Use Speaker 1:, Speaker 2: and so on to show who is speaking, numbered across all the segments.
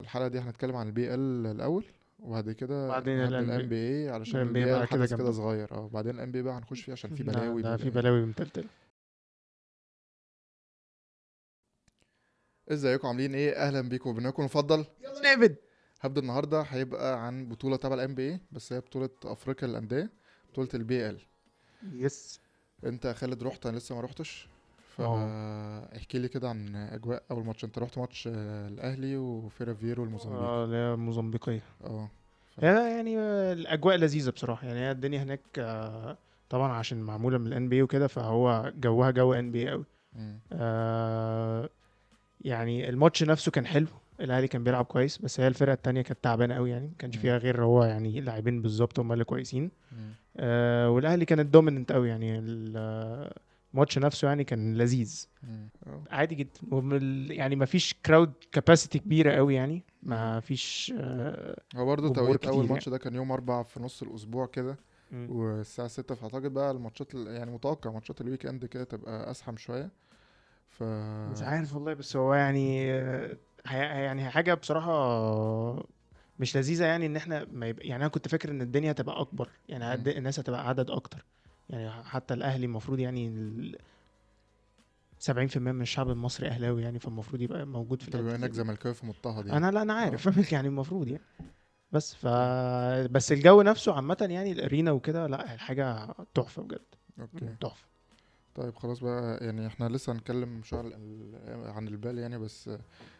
Speaker 1: الحلقه دي هنتكلم عن البي ال الاول، وبعد كده
Speaker 2: بعدين
Speaker 1: نهبل
Speaker 2: الان
Speaker 1: الان
Speaker 2: بي.
Speaker 1: بي اي علشان
Speaker 2: الان بي
Speaker 1: البي ال
Speaker 2: بقى كده
Speaker 1: حدث كده
Speaker 2: جنبه.
Speaker 1: صغير. بعدين الان بي بقى هنخش فيه عشان في بلاوي
Speaker 2: ده في
Speaker 1: بلاوي.
Speaker 2: بلاوي متلتل.
Speaker 1: ازيكم عاملين ايه؟ اهلا بيكم وبرنامجكم المفضل.
Speaker 2: يلا نبد.
Speaker 1: هبدا النهارده هيبقى عن بطوله تبع الان بي اي، بس هي بطوله افريقيا للانديه، بطوله البي ال.
Speaker 2: يس.
Speaker 1: انت يا خالد رحت؟ انا لسه ما رحتش.
Speaker 2: اه
Speaker 1: فاحكي لي كده عن اجواء اول ماتش. انت رحت ماتش الاهلي وفيرافيرو الموزمبيقي.
Speaker 2: اه لا موزمبيقية.
Speaker 1: اه ف...
Speaker 2: يعني الاجواء لذيذة بصراحة، يعني هي الدنيا هناك طبعا عشان معمولة من الان بي وكده، فهو جوها جو ان بي قوي.
Speaker 1: مم.
Speaker 2: يعني الماتش نفسه كان حلو، الاهلي كان بيلعب كويس، بس هي الفرقة التانية كانت تعبانة قوي، يعني ما كانش
Speaker 1: مم.
Speaker 2: فيها غير هو يعني لاعبين بالظبط هم اللي كويسين.
Speaker 1: مم.
Speaker 2: والاهلي كانت دوميننت قوي، يعني الماتش نفسه يعني كان لذيذ
Speaker 1: مم.
Speaker 2: عادي جدا. يعني ما فيش كراود كاباسيتي كبيره قوي، يعني
Speaker 1: مم.
Speaker 2: ما فيش
Speaker 1: هو برضه
Speaker 2: جمهور
Speaker 1: توقيت اول
Speaker 2: كتير يعني.
Speaker 1: ماتش ده كان يوم 4 في نص الاسبوع كده،
Speaker 2: مم.
Speaker 1: والساعة 6. فاعتقد بقى الماتشات يعني متوقع ماتشات الويك اند كده تبقى ازحم شوية. ف
Speaker 2: مش عارف والله، بس هو يعني يعني حاجه بصراحه مش لذيذه، يعني ان احنا ما يبقى، يعني انا كنت فاكر ان الدنيا هتبقى اكبر، يعني
Speaker 1: مم.
Speaker 2: الناس هتبقى عدد اكتر. يعني حتى الاهلي المفروض يعني 70% من الشعب المصري اهلاوي، يعني فالمفروض يبقى موجود في
Speaker 1: انت بما
Speaker 2: الحته زي
Speaker 1: انك
Speaker 2: دي.
Speaker 1: زملكاوي فمضطهد يعني.
Speaker 2: انا لا انا
Speaker 1: اه
Speaker 2: عارف يعني المفروض يعني. بس
Speaker 1: اوكي.
Speaker 2: بس الجو نفسه عامة، يعني الأرينا وكده، لا حاجة تحفة بجد.
Speaker 1: اوكي
Speaker 2: تحفة.
Speaker 1: طيب خلاص بقى، يعني احنا لسه هنتكلم شوية عن البال يعني، بس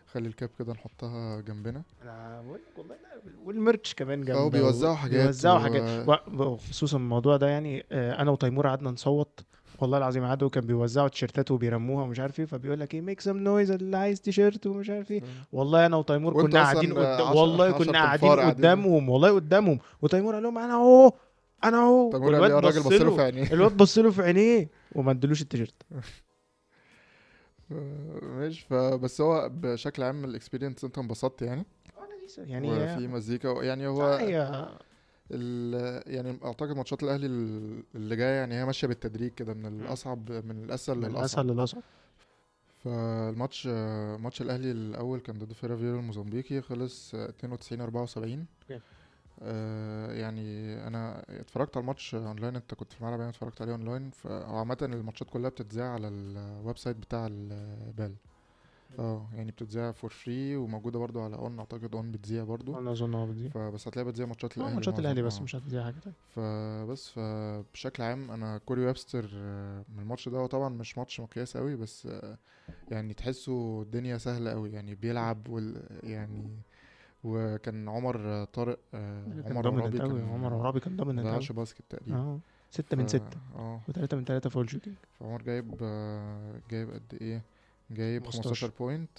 Speaker 1: خلي الكاب كده نحطها جنبنا.
Speaker 2: انا بقول لك والله، لا والميرتش كمان
Speaker 1: اه
Speaker 2: جامدة،
Speaker 1: بيوزعوا حاجات
Speaker 2: وبيوزعوا حاجات وخصوصا الموضوع ده، يعني انا وتيمور قعدنا نصوت. والله العظيم قعدوا كان بيوزعوا تيشيرتات وبيرموها ومش عارف ايه، فبيقول لك ايه ميك سم نويز اللي عايز تيشيرت ومش عارف ايه. والله انا وتيمور كنا
Speaker 1: وانتوا
Speaker 2: قاعدين
Speaker 1: اصلا
Speaker 2: قدام، والله
Speaker 1: عشر
Speaker 2: كنا
Speaker 1: تنفار
Speaker 2: قاعدين
Speaker 1: قاعدين.
Speaker 2: قدامهم، والله قدامهم، وتيمور قال لهم انا اهو، انا اهو،
Speaker 1: تيمور قال لي
Speaker 2: والواد
Speaker 1: الراجل
Speaker 2: بص
Speaker 1: بص له في
Speaker 2: له.
Speaker 1: عينيه.
Speaker 2: الواد بص له في عينيه وما ادلوش التيشيرت.
Speaker 1: ماشي. فبس هو بشكل عام الاكسبيرينس انت انبسطت يعني،
Speaker 2: لسه يعني
Speaker 1: وفي مزيكا يعني هو
Speaker 2: هي
Speaker 1: يعني اعتقد ماتشات الاهلي اللي جايه يعني هي ماشيه بالتدريج كده، من الاصعب من الاسهل
Speaker 2: من
Speaker 1: للاصعب.
Speaker 2: الاسهل للاصعب.
Speaker 1: فالماتش ماتش الاهلي الاول كان ضد فيرافيرو الموزمبيقي، خلص 92 74.
Speaker 2: اوكي.
Speaker 1: يعني انا اتفرجت على الماتش اونلاين، انت كنت في الملعب يعني اتفرجت عليه اونلاين. فعامه الماتشات كلها بتتذاع على الويب سايت بتاع البال. يعني بتتذاع فور فري، وموجوده برضو على اون، اعتقد اون بتذيع برضو.
Speaker 2: انا اظن هو دي.
Speaker 1: فبس هتلاقي بتذيع ماتشات
Speaker 2: اه
Speaker 1: الاهلي
Speaker 2: ماتشات
Speaker 1: معظم.
Speaker 2: الاهلي بس مش هتدي حاجه تانية.
Speaker 1: فبشكل عام انا كوري ويبستر من الماتش ده، هو طبعا مش ماتش مقياس قوي، بس يعني تحسه الدنيا سهله قوي يعني بيلعب يعني. وكان عمر طارق
Speaker 2: كان
Speaker 1: عمر
Speaker 2: دوميننت
Speaker 1: عرابي
Speaker 2: قوي،
Speaker 1: كان
Speaker 2: عمر عرابي كان
Speaker 1: ما
Speaker 2: دوميننت قوي.
Speaker 1: ضيعش باسكت تقريبا.
Speaker 2: اه ستة
Speaker 1: ف
Speaker 2: من ستة
Speaker 1: اه
Speaker 2: وثلاثة من ثلاثة فول شوتينج.
Speaker 1: فعمر جايب قد ايه؟ جايب 15
Speaker 2: 15.
Speaker 1: بوينت،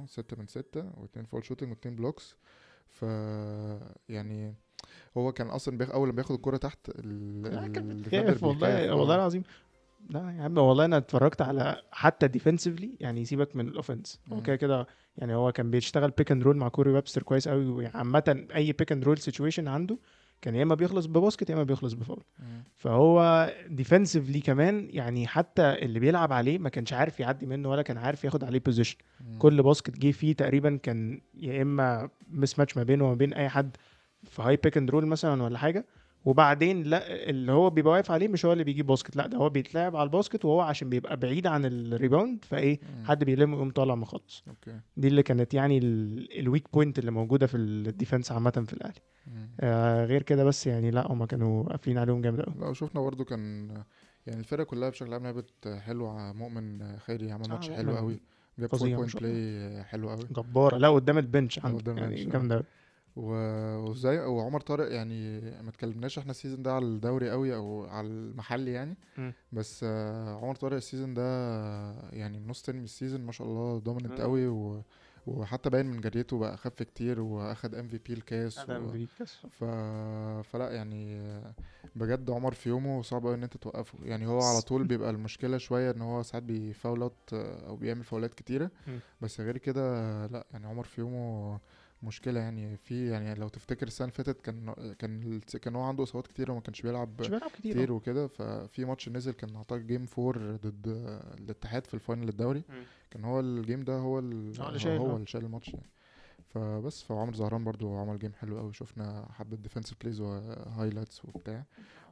Speaker 1: 6 من 6 و2 فول شوتنج و2 بلوكس. ف يعني هو كان اصلا اول ما بياخد الكرة تحت
Speaker 2: لا كان
Speaker 1: الديفندر
Speaker 2: بتخاف والله،
Speaker 1: بيخاف.
Speaker 2: والله العظيم. لا يا عم والله انا اتفرجت على حتى ديفensively، يعني سيبك من الاوفنس، هو
Speaker 1: مم.
Speaker 2: كده كده. يعني هو كان بيشتغل بيك اند رول مع كوري ويبستر كويس قوي، عامه اي بيك اند رول سيتويشن عنده كان يا اما بيخلص بباسكت يا اما بيخلص بفاول.
Speaker 1: مم.
Speaker 2: فهو ديفensively كمان، يعني حتى اللي بيلعب عليه ما كانش عارف يعدي منه ولا كان عارف ياخد عليه بوزيشن.
Speaker 1: مم.
Speaker 2: كل باسكت جه فيه تقريبا كان يا اما مس ماتش ما بينه وما بين اي حد في هاي بيك اند رول مثلا ولا حاجه. وبعدين لا، اللي هو بيبقى واقف عليه مش هو اللي بيجيب باسكت، لا ده هو بيتلعب على الباسكت، وهو عشان بيبقى بعيد عن الريباوند فايه
Speaker 1: مم.
Speaker 2: حد بيلمه يقوم طالع مخلص.
Speaker 1: اوكي.
Speaker 2: دي اللي كانت يعني الويك بوينت اللي موجوده في الديفenس عامه في الاهلي.
Speaker 1: مم.
Speaker 2: غير كده بس يعني لا هما كانوا قافلين عليهم جامد قوي.
Speaker 1: لو شفنا برضو كان يعني الفرقة كلها بشكل عام لعبت حلو. مؤمن خيري عمل ماتش حلو
Speaker 2: مؤمن
Speaker 1: قوي، جاب 4
Speaker 2: فظيع ما
Speaker 1: بوينت
Speaker 2: شاء الله،
Speaker 1: بلاي حلو قوي.
Speaker 2: جبار. لا قدام البنش
Speaker 1: لو
Speaker 2: عنده
Speaker 1: قدام
Speaker 2: يعني
Speaker 1: بنش
Speaker 2: جامده قوي.
Speaker 1: وزي وعمر طارق يعني ما اتكلمناش احنا السيزون ده على الدوري قوي او على المحلي يعني.
Speaker 2: مم.
Speaker 1: بس عمر طارق السيزون ده يعني النص تاني من السيزون ما شاء الله دوميننت
Speaker 2: مم.
Speaker 1: قوي وحتى باين من جريته بقى اخف كتير، واخد ام في بي الكاس
Speaker 2: ادم فيكاس.
Speaker 1: ف... فلا يعني بجد عمر في يومه صعب قوي ان انت توقفه. يعني هو على طول بيبقى المشكله شويه ان هو ساعات بيفاولات او بيعمل فاولات كتيره،
Speaker 2: مم.
Speaker 1: بس غير كده لا. يعني عمر في يومه مشكله يعني. في يعني لو تفتكر السنه اللي فاتت كان هو عنده اصابات كتير وما كانش
Speaker 2: مش
Speaker 1: بيلعب
Speaker 2: بيلعب كتير
Speaker 1: كتير وكده. ففي ماتش نزل كان اعتقد جيم 4 ضد الاتحاد في الفاينل الدوري،
Speaker 2: مم.
Speaker 1: كان هو الجيم ده هو
Speaker 2: هو اللي شايل
Speaker 1: اللي شال الماتش يعني. فبس فعمرو زهران برضو عمل جيم حلو قوي، شفنا حبة ديفensive بلايز وهايلايتس وبتاع.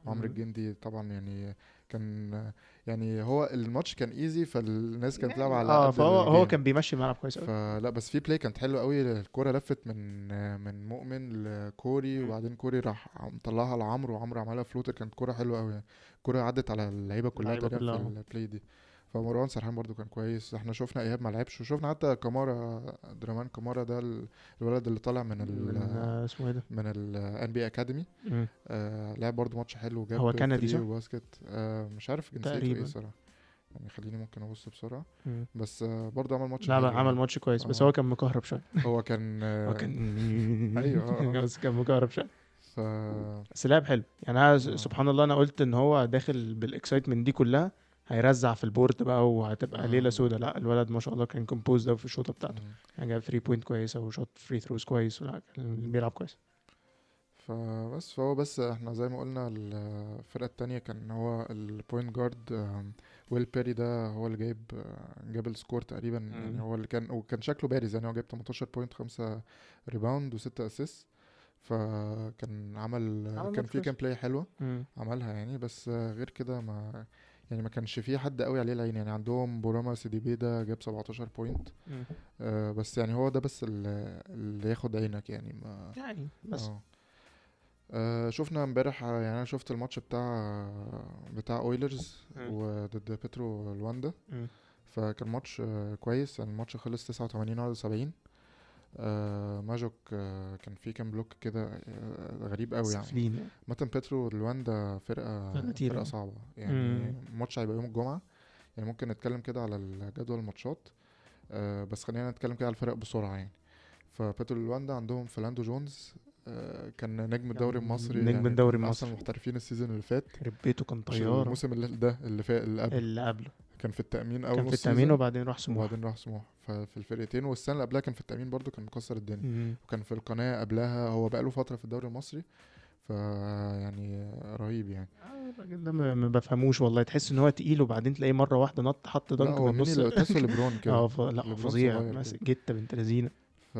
Speaker 1: وعمرو الجندي طبعا يعني كان يعني هو الماتش كان ايزي، فالناس كانت لعبة على قد
Speaker 2: فهو
Speaker 1: الجيم.
Speaker 2: كان بيمشي الملعب كويس قوي.
Speaker 1: فلا بس في بلاي كانت حلوه قوي، الكوره لفت من مؤمن لكوري، وبعدين كوري راح مطلعها لعمرو، وعمرو عملها فلوتر، كانت كوره حلوه قوي يعني. الكوره عدت على اللعيبه كلها
Speaker 2: اللعيبه
Speaker 1: تقريبا في
Speaker 2: كلها.
Speaker 1: البلاي دي. فمروان سرحان برضو كان كويس. احنا شفنا ايهاب ما لعبش، وشفنا حتى كامارا، درامان كامارا ده الولد اللي طالع
Speaker 2: من اسمه ايه ده؟
Speaker 1: من الان بي اكاديمي.
Speaker 2: مم.
Speaker 1: لعب برضو ماتش حلو
Speaker 2: هو
Speaker 1: وجاب
Speaker 2: كندي
Speaker 1: 3
Speaker 2: صح؟
Speaker 1: وباسكت. مش عارف جنسيته ايه
Speaker 2: تقريبا.
Speaker 1: صراحه، يعني خليني ممكن ابص بسرعه.
Speaker 2: مم.
Speaker 1: بس برضو عمل ماتش
Speaker 2: لا
Speaker 1: حلو
Speaker 2: عمل
Speaker 1: يعني.
Speaker 2: ماتش كويس، بس
Speaker 1: اه
Speaker 2: هو كان مكهرب شويه.
Speaker 1: هو كان
Speaker 2: هو كان
Speaker 1: ايوه
Speaker 2: بس كان مكهرب شويه.
Speaker 1: ف
Speaker 2: بس لعب حلو يعني. أنا
Speaker 1: اه
Speaker 2: سبحان الله انا قلت ان هو داخل بالاكسايتمنت دي كلها هيرزع في البورد بقى وهتبقى ليله
Speaker 1: بالظبط.
Speaker 2: سودا. لا الولد ما شاء الله كان كومبوز ده في الشوطه بتاعته.
Speaker 1: مم.
Speaker 2: يعني جاب 3 بوينت كويسه وشوط فري ثروز كويس. لا كان بيلعب كويس.
Speaker 1: فهو بس احنا زي ما قلنا الفرقة التانية كان هو البوينت جارد ويل بيري ده هو اللي جاب السكور تقريبا يعني.
Speaker 2: مم.
Speaker 1: هو اللي وكان شكله بارز يعني. هو جاب 18 بوينت، 5 ريباوند و6 اسيست. فكان
Speaker 2: عمل
Speaker 1: كان
Speaker 2: ماتش
Speaker 1: في
Speaker 2: كويس.
Speaker 1: كام بلاي حلوة
Speaker 2: مم.
Speaker 1: عملها يعني. بس غير كده ما يعني ما كانش فيه حد قوي عليه العين يعني. عندهم بوراما سيدي بي ده جاب 17 بوينت.
Speaker 2: مم.
Speaker 1: بس يعني هو ده بس اللي ياخد عينك يعني ما.
Speaker 2: يعني بس.
Speaker 1: اه شفنا امبارح يعني انا شفت الماتش بتاع اويلرز
Speaker 2: مم.
Speaker 1: وضد بيترو لواندا.
Speaker 2: مم.
Speaker 1: فكان ماتش كويس يعني. الماتش خلص 89-71. ماجوك كان فيه كام بلوك كده غريب قوي يعني.
Speaker 2: سافلين يعني.
Speaker 1: مثلا بيترو لواندا فرقة
Speaker 2: فرقة تقيلة
Speaker 1: فرقة
Speaker 2: يعني.
Speaker 1: صعبة يعني.
Speaker 2: مم.
Speaker 1: الماتش هيبقى يوم الجمعة. يعني ممكن نتكلم كده على الجدول الماتشات. بس خلينا نتكلم كده على الفرق بسرعة يعني. فبيترو لواندا عندهم فلاندو جونز، كان نجم الدوري
Speaker 2: كان
Speaker 1: المصري
Speaker 2: نجم
Speaker 1: يعني،
Speaker 2: الدوري
Speaker 1: من احسن
Speaker 2: المصري.
Speaker 1: المحترفين السيزون اللي فات.
Speaker 2: خرب بيته كان
Speaker 1: مش
Speaker 2: طيارة.
Speaker 1: الموسم اللي فات اللي قبله.
Speaker 2: اللي قبله
Speaker 1: كان في التأمين اول
Speaker 2: كان في
Speaker 1: نص
Speaker 2: التأمين
Speaker 1: سيزون،
Speaker 2: وبعدين راح سموحة.
Speaker 1: وبعدين راح سموحة ففي الفرقتين. والسنة اللي قبلها كان في التأمين برضو، كان مكسر الدنيا.
Speaker 2: مم.
Speaker 1: وكان في القناة قبلها. هو بقاله فترة في الدوري المصري يعني رهيب يعني.
Speaker 2: الراجل ده ما بفهموش والله. تحس ان هو تقيل وبعدين تلاقيه مرة واحدة نط حط
Speaker 1: لا
Speaker 2: دنك من
Speaker 1: هو ميني
Speaker 2: النص.
Speaker 1: لو تحسه ليبرون كده.
Speaker 2: لا
Speaker 1: ليبرون
Speaker 2: فظيع،
Speaker 1: صغير كده.
Speaker 2: ماسك جته بنت لذينه.
Speaker 1: ف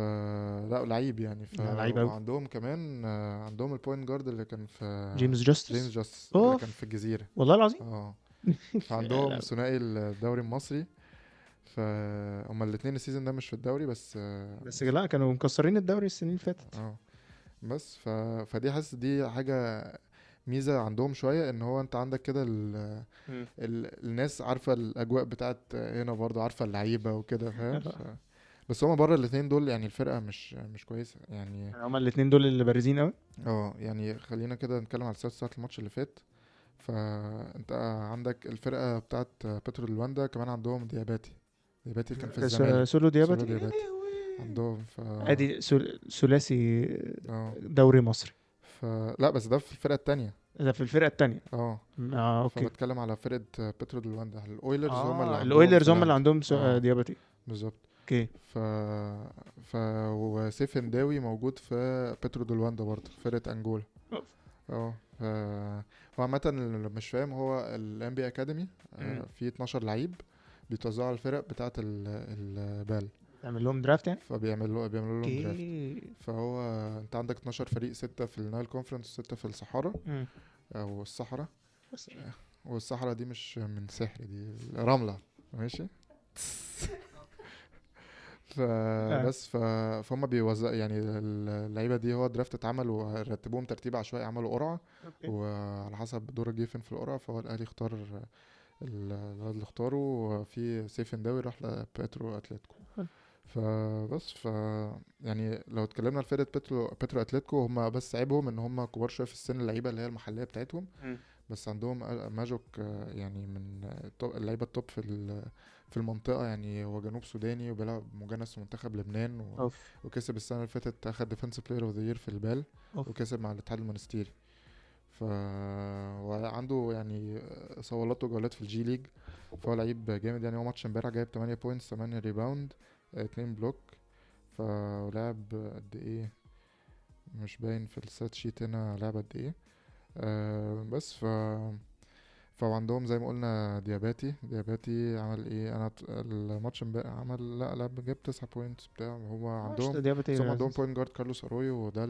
Speaker 1: لا لعيب يعني.
Speaker 2: لا لعيب قوي.
Speaker 1: وعندهم كمان عندهم البوينت جارد اللي كان في
Speaker 2: جيمس
Speaker 1: جيمس
Speaker 2: جاستس.
Speaker 1: جاستس اللي كان
Speaker 2: اوف.
Speaker 1: في الجزيرة.
Speaker 2: والله العظيم.
Speaker 1: اه
Speaker 2: لا
Speaker 1: فعندهم ثنائي الدوري المصري. هما الاتنين السيزون ده مش في الدوري بس
Speaker 2: بس لا كانوا مكسرين الدوري السنين اللي فاتت.
Speaker 1: اه بس فدي حاسس دي حاجة ميزة عندهم شوية، ان هو انت عندك كده
Speaker 2: مم.
Speaker 1: الناس عارفة الاجواء بتاعت هنا برضو، عارفة اللعيبة وكده فاهم.
Speaker 2: آه.
Speaker 1: بس هما بره الاتنين دول يعني الفرقة مش كويسة يعني.
Speaker 2: هما الاثنين دول اللي بارزين قوي.
Speaker 1: يعني خلينا كده نتكلم على السادس بتاعت الماتش اللي فات. فانت عندك الفرقة بتاعت بترو لواندا كمان عندهم دياباتي كان في الزمالك.
Speaker 2: سولو
Speaker 1: سولو
Speaker 2: دياباتي.
Speaker 1: دياباتي عندهم
Speaker 2: ادي ثلاثي
Speaker 1: اه
Speaker 2: دوري مصري.
Speaker 1: لا بس ده في الفرقة التانية.
Speaker 2: ده في الفرقه الثانيه.
Speaker 1: اه
Speaker 2: اوكي.
Speaker 1: فبتكلم على فرقة بترو دي لواندا. الاويلرز هم اللي عندهم
Speaker 2: الاويلرز هم اللي
Speaker 1: فلاند.
Speaker 2: عندهم
Speaker 1: اه
Speaker 2: دياباتي.
Speaker 1: بالظبط.
Speaker 2: اوكي.
Speaker 1: ف وسيف هنداوي موجود في بترو دي لواندا برضه، فرقة انجولا. اه ف هو عامة اللي مش فاهم، هو الام بي اكاديمي فيه 12 لعيب بيتوزعوا على الفرق بتاعة البال.
Speaker 2: تعمل لهم درافت يعني.
Speaker 1: بيعملوا لهم درافت.
Speaker 2: اوكي.
Speaker 1: فهو انت عندك 12 فريق، 6 في النايل كونفرنس و6 في الصحراء
Speaker 2: مم.
Speaker 1: او الصحراء.
Speaker 2: بس
Speaker 1: والصحراء دي مش من سحر، دي رملة ماشي. فبس فهم بيوزع يعني اللعيبة دي. هو درافت اتعمل ورتبوهم ترتيب عشوائي، عملوا قرعة
Speaker 2: اوكي.
Speaker 1: وعلى حسب دور جه فين في القرعة. فهو الأهلي اختار الولد اللي اختاره، وفي سيف هنداوي راح لبيترو اتلتيكو.
Speaker 2: حلو.
Speaker 1: فبس يعني لو اتكلمنا على فرقة بيترو اتلتيكو، هم بس عيبهم ان هم كبار شوية في السن، اللعيبة اللي هي المحلية بتاعتهم.
Speaker 2: مم.
Speaker 1: بس عندهم ماجوك يعني من اللعيبة التوب في المنطقة يعني. هو جنوب سوداني وبيلعب مجنس في منتخب لبنان
Speaker 2: اوف.
Speaker 1: وكسب السنة اللي فاتت، أخد ديفنسيف بلاير اوف ذا يير في البال.
Speaker 2: اوف.
Speaker 1: وكسب مع الاتحاد المونستيري. وعنده يعني صولات وجولات في الجي ليج. فهو لعيب جامد يعني. هو ماتش امبارح جايب 8 بوينتس، 8 ريباوند، 2 بلوك. فلعب قد ايه مش باين في السات شيت هنا لعب قد ايه. بس فعندهم زي ما قلنا دياباتي عمل ايه، انا الماتش عمل لا لا جاب 9 بوينتس بتاع هو
Speaker 2: مش
Speaker 1: عندهم.
Speaker 2: دي
Speaker 1: بس هم
Speaker 2: بتاعي.
Speaker 1: عندهم بوينت جارد كارلوس ارويو، وده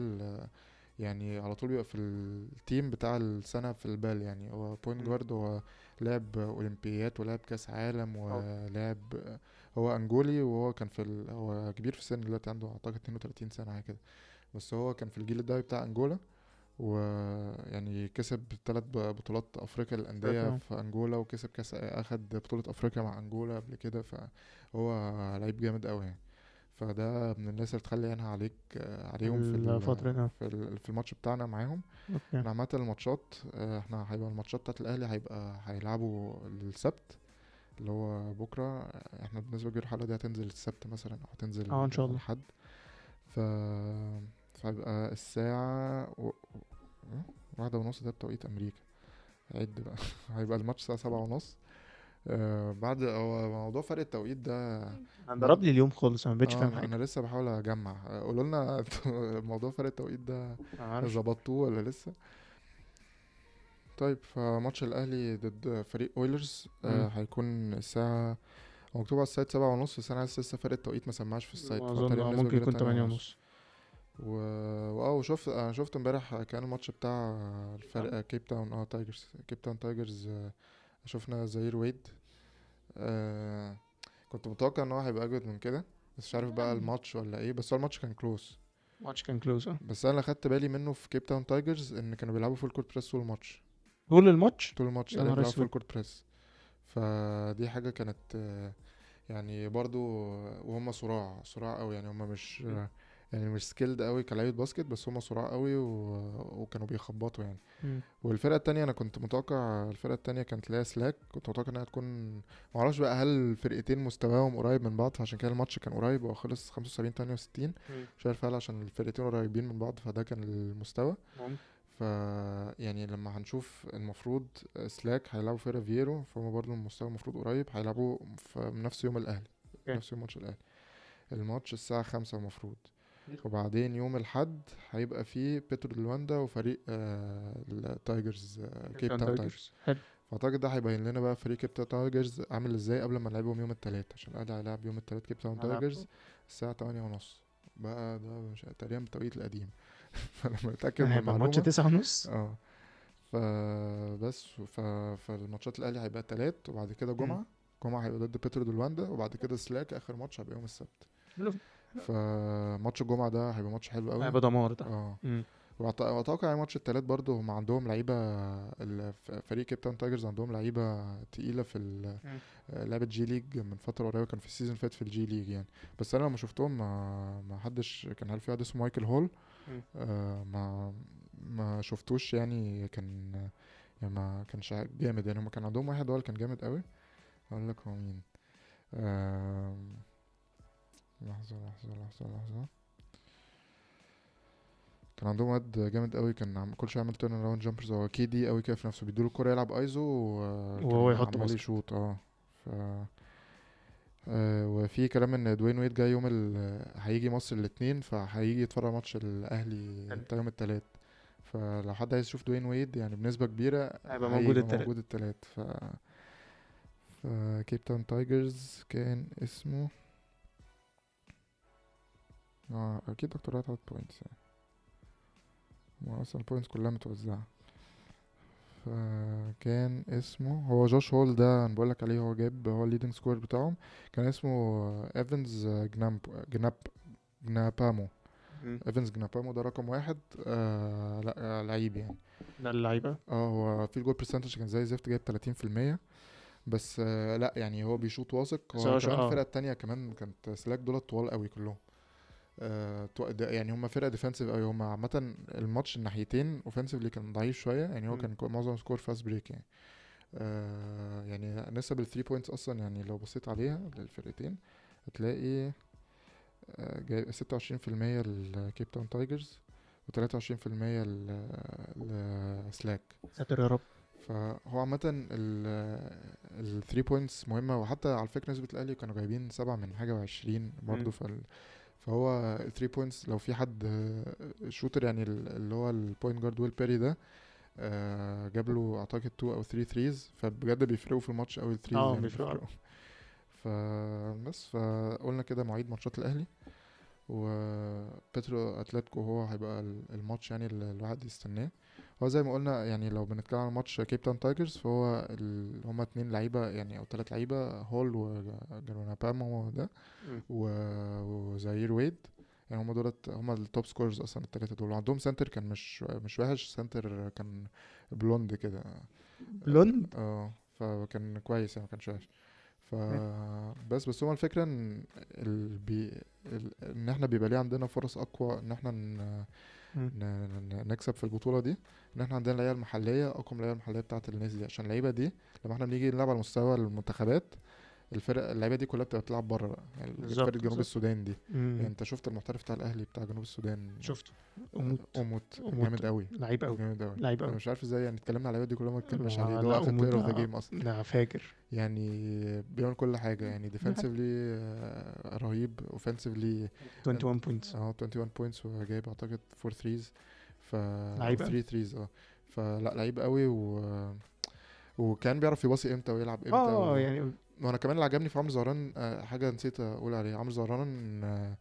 Speaker 1: يعني على طول بيبقى في التيم بتاع السنة في البال. يعني هو بوينت جارد، هو لعب اولمبيات ولعب كاس عالم ولعب. هو انجولي، وهو كان هو كبير في السن دلوقتي، عنده اعتقد 32 سنة حاجة كده. بس هو كان في الجيل الذهبي بتاع انجولا، ويعني كسب 3 بطولات افريقيا للانديه
Speaker 2: فاكر.
Speaker 1: في انجولا، وكسب اخد بطوله افريقيا مع انجولا قبل كده. فهو لعيب جامد قوي يعني. فده من الناس اللي تخلي عينها عليهم
Speaker 2: الفترة دي.
Speaker 1: في الماتش بتاعنا معاهم.
Speaker 2: اوكي.
Speaker 1: احنا عامه الماتشات، احنا هيبقى الماتشات بتاعت الاهلي هيلعبوا السبت اللي هو بكره. احنا بالنسبه كبير الحلقه دي هتنزل السبت مثلا او هتنزل
Speaker 2: اه ان شاء الله.
Speaker 1: الحد. ف فهيبقى الساعة 1:30، ده بتوقيت أمريكا. عد بقى. هيبقى الماتش الساعة 7:30. بعد هو موضوع فرق التوقيت ده.
Speaker 2: انا
Speaker 1: ده
Speaker 2: ضرب لي اليوم خالص، انا ما بقتش فاهم
Speaker 1: أنا
Speaker 2: حاجة.
Speaker 1: لسه بحاول أجمع. قولوا لنا موضوع فرق التوقيت ده
Speaker 2: انا عارف.
Speaker 1: ظبطوه ولا لسه؟ طيب، فماتش الأهلي ضد فريق أويلرز
Speaker 2: مم.
Speaker 1: هيكون الساعة، هو مكتوب على السايت 7:30، بس أنا لسه فرق التوقيت ما سمعش في السايت،
Speaker 2: اظن
Speaker 1: فتقريبا نسبة
Speaker 2: ممكن
Speaker 1: كبيرة
Speaker 2: يكون
Speaker 1: تانية
Speaker 2: 8
Speaker 1: ونص.
Speaker 2: ونص.
Speaker 1: و... وشفت، انا شفت امبارح كان الماتش بتاع
Speaker 2: آه.
Speaker 1: الفرق كيب تاون تايجرز. كيب تاون تايجرز، شفنا زير ويد. آه كنت متوقع ان هو هيبقى اجمد من كده، بس مش عارف بقى
Speaker 2: يعني
Speaker 1: الماتش ولا ايه. بس هو الماتش كان كلوز.
Speaker 2: ماتش كان كلوز.
Speaker 1: بس انا اللي خدت بالي منه في كيب تاون تايجرز ان كانوا بيلعبوا فول كورت بريس طول الماتش.
Speaker 2: طول الماتش.
Speaker 1: طول الماتش
Speaker 2: يا
Speaker 1: تقريبا
Speaker 2: نهار
Speaker 1: بيلعبوا فول
Speaker 2: اسود.
Speaker 1: كورت بريس. فدي حاجة كانت يعني برضو. وهم صراع قوي يعني. هم مش يعني مش سكيلد قوي كلاعيبة باسكت، بس هم صراع قوي وكانوا بيخبطوا يعني.
Speaker 2: مم.
Speaker 1: والفرقة التانية انا كنت متوقع الفرقة التانية كانت ليها سلاك، كنت متوقع انها تكون، معرفش بقى هل الفرقتين مستواهم قريب من بعض، فعشان كده الماتش كان قريب وخلص 75-68.
Speaker 2: مم.
Speaker 1: مش عارف هل عشان الفرقتين قريبين من بعض فده كان المستوى.
Speaker 2: ممكن.
Speaker 1: ف يعني لما هنشوف المفروض سلاك هيلعبوا في ريفيرو، فهم برضو المستوى المفروض قريب، هيلعبوا في نفس يوم الاهلي،
Speaker 2: اوكي.
Speaker 1: نفس يوم ماتش الاهلي. الماتش الساعة 5 المفروض. وبعدين يوم الحد هيبقى فيه بيترو دي لواندا وفريق التايجرز، كيب
Speaker 2: كان
Speaker 1: تاون تايجرز.
Speaker 2: تايجرز حلو.
Speaker 1: فاعتقد ده هيبين لنا بقى فريق كيب تاون تايجرز عامل ازاي قبل ما نلعبهم يوم التلات، عشان الاهلي هيلعب يوم التلات كيب تاون
Speaker 2: لعبته.
Speaker 1: تايجرز الساعة 8:30 بقى. ده مش تقريبا بالتوقيت القديم. فلما نتأكد من
Speaker 2: هيبقى الماتش
Speaker 1: المعلومة.
Speaker 2: 9 ونص.
Speaker 1: اه فبس فالماتشات الاهلي هيبقى تلات، وبعد كده
Speaker 2: مم.
Speaker 1: جمعة هيبقى ضد بيترو دي لواندا، وبعد كده سلاك اخر ماتش هيبقى يوم السبت.
Speaker 2: حلو.
Speaker 1: فماتش الجمعة ده هيبقى ماتش حلو قوي.
Speaker 2: هيبقى دمار ده.
Speaker 1: اه
Speaker 2: مم.
Speaker 1: واتوقع يعني ماتش التلات برضو هم عندهم لعيبة. فريق كيب تاون تايجرز عندهم لعيبة تقيلة في
Speaker 2: مم.
Speaker 1: لعبة جي ليج من فترة قريبة، كان في السيزون اللي فات في الجي ليج يعني. بس انا لما شفتهم ما حدش كان، هل في واحد اسمه مايكل هول؟
Speaker 2: مم.
Speaker 1: ما شفتوش يعني. كان يعني ما كانش جامد يعني. هم كان عندهم واحد هو اللي كان جامد قوي. اقول لك هو مين. آم، لحظة. كان عندهم واد جامد قوي، كان كل شويه يعمل تيرن اراوند جامبرز. هو كيدي قوي كده في نفسه، بيدوله الكوره يلعب ايزو
Speaker 2: وهو
Speaker 1: وكان
Speaker 2: يحط
Speaker 1: عمال
Speaker 2: باسكت.
Speaker 1: يشوط. ف وفي كلام ان دوين ويد جاي هيجي مصر الاثنين، فهيجي يتفرج ماتش الاهلي
Speaker 2: حلو.
Speaker 1: بتاع يوم الثلاث. فلو حد عايز يشوف دوين ويد يعني بنسبة كبيرة
Speaker 2: هيبقى موجود
Speaker 1: هيبقى
Speaker 2: التلات.
Speaker 1: موجود الثلاث. كيب تاون تايجرز كان اسمه اكيد دكتور هات بوينتس يعني. ما اصلا البوينتس كلها متوزعة. فكان اسمه هو جوش هول، ده انا بقولك عليه، هو جاب هو الليدنج سكور بتاعهم. كان اسمه ايفنز جنابامو.
Speaker 2: مم.
Speaker 1: ايفنز جنابامو ده رقم واحد. لا لعيب يعني.
Speaker 2: ده اللعيبة.
Speaker 1: هو في الجول برسنتج كان زي زفت، جايب 30%. بس لا يعني هو بيشوط واثق.
Speaker 2: بس
Speaker 1: هو
Speaker 2: هو
Speaker 1: كمان الفرقة التانية كمان كانت سلاك دول طوال قوي كلهم. يعني هم فرقة ديفensive قوي. هم عامة الماتش الناحيتين اوفensively كان ضعيف شوية يعني. هو
Speaker 2: مم.
Speaker 1: كان معظم سكور فاست بريك يعني. يعني نسب الثري بوينتس اصلا يعني لو بصيت عليها للفرقتين هتلاقي جاي 26% للكيب تاون تايجرز و23% لسلاك.
Speaker 2: ساتر يا رب.
Speaker 1: فهو عامة الثري بوينتس مهمة. وحتى على فكرة نسبة الأهلي كانوا جايبين 7 من حاجة 20 برضه.
Speaker 2: مم.
Speaker 1: فهو الثري بوينتس لو في حد شوتر يعني اللي هو البوينت جارد ويل بيري ده جاب له اعتقد 2 او 3 ثريز، فبجد بيفرقوا في الماتش قوي الثريز يعني
Speaker 2: بيفرقوا.
Speaker 1: فبس فقلنا كده مواعيد ماتشات الاهلي وبيترو اتلتيكو، هو هيبقى الماتش يعني اللي الواحد يستناه. هو زي ما قلنا يعني لو بنتكلم عن ماتش كيب تاون تايجرز، فهو هما 2 لعيبه يعني او 3 لعيبه، هول وجروناباما ده وزاير ويد، يعني هما دولت هما التوب سكورز اصلا التلاتة دول. وعندهم سنتر كان مش وحش، سنتر كان بلوند كده.
Speaker 2: بلوند.
Speaker 1: فكان كويس يعني ما كانش وحش. بس هو الفكرة ان ان احنا بيبقى ليه عندنا فرص اقوى ان احنا نكسب في البطولة دي، ان احنا عندنا اللعيبة المحلية اقوى من اللعيبة المحلية بتاعة الناس دي، عشان اللعيبة دي لما احنا بنيجي نلعب على مستوى المنتخبات، الفرق اللعيبه دي كلها بتبقى بتلعب بره بقى، يعني فرقه جنوب السودان دي. يعني انت شفت المحترف بتاع الاهلي بتاع جنوب السودان؟
Speaker 2: شفته.
Speaker 1: اموت جامد قوي،
Speaker 2: لعيب قوي،
Speaker 1: جامد قوي.
Speaker 2: لعيب قوي.
Speaker 1: انا مش عارف ازاي يعني اتكلمنا على اللعيبه دي كلها ما اتكلمناش عليه، ده هو
Speaker 2: لا
Speaker 1: اخد بلاير اوف ذا جيم اصلا.
Speaker 2: لا فاكر
Speaker 1: يعني بيعمل كل حاجه، يعني ديفنسively رهيب، اوفنسively
Speaker 2: 21 بوينتس
Speaker 1: 21 بوينتس، وجايب اعتقد 4 ثريز،
Speaker 2: لعيب
Speaker 1: 3 ثريز فلا لعيب قوي وكان بيعرف يباصي امتى ويلعب امتى
Speaker 2: يعني.
Speaker 1: وانا كمان اللي عجبني في عمرو زهران حاجه نسيت اقول عليه. عمرو زهران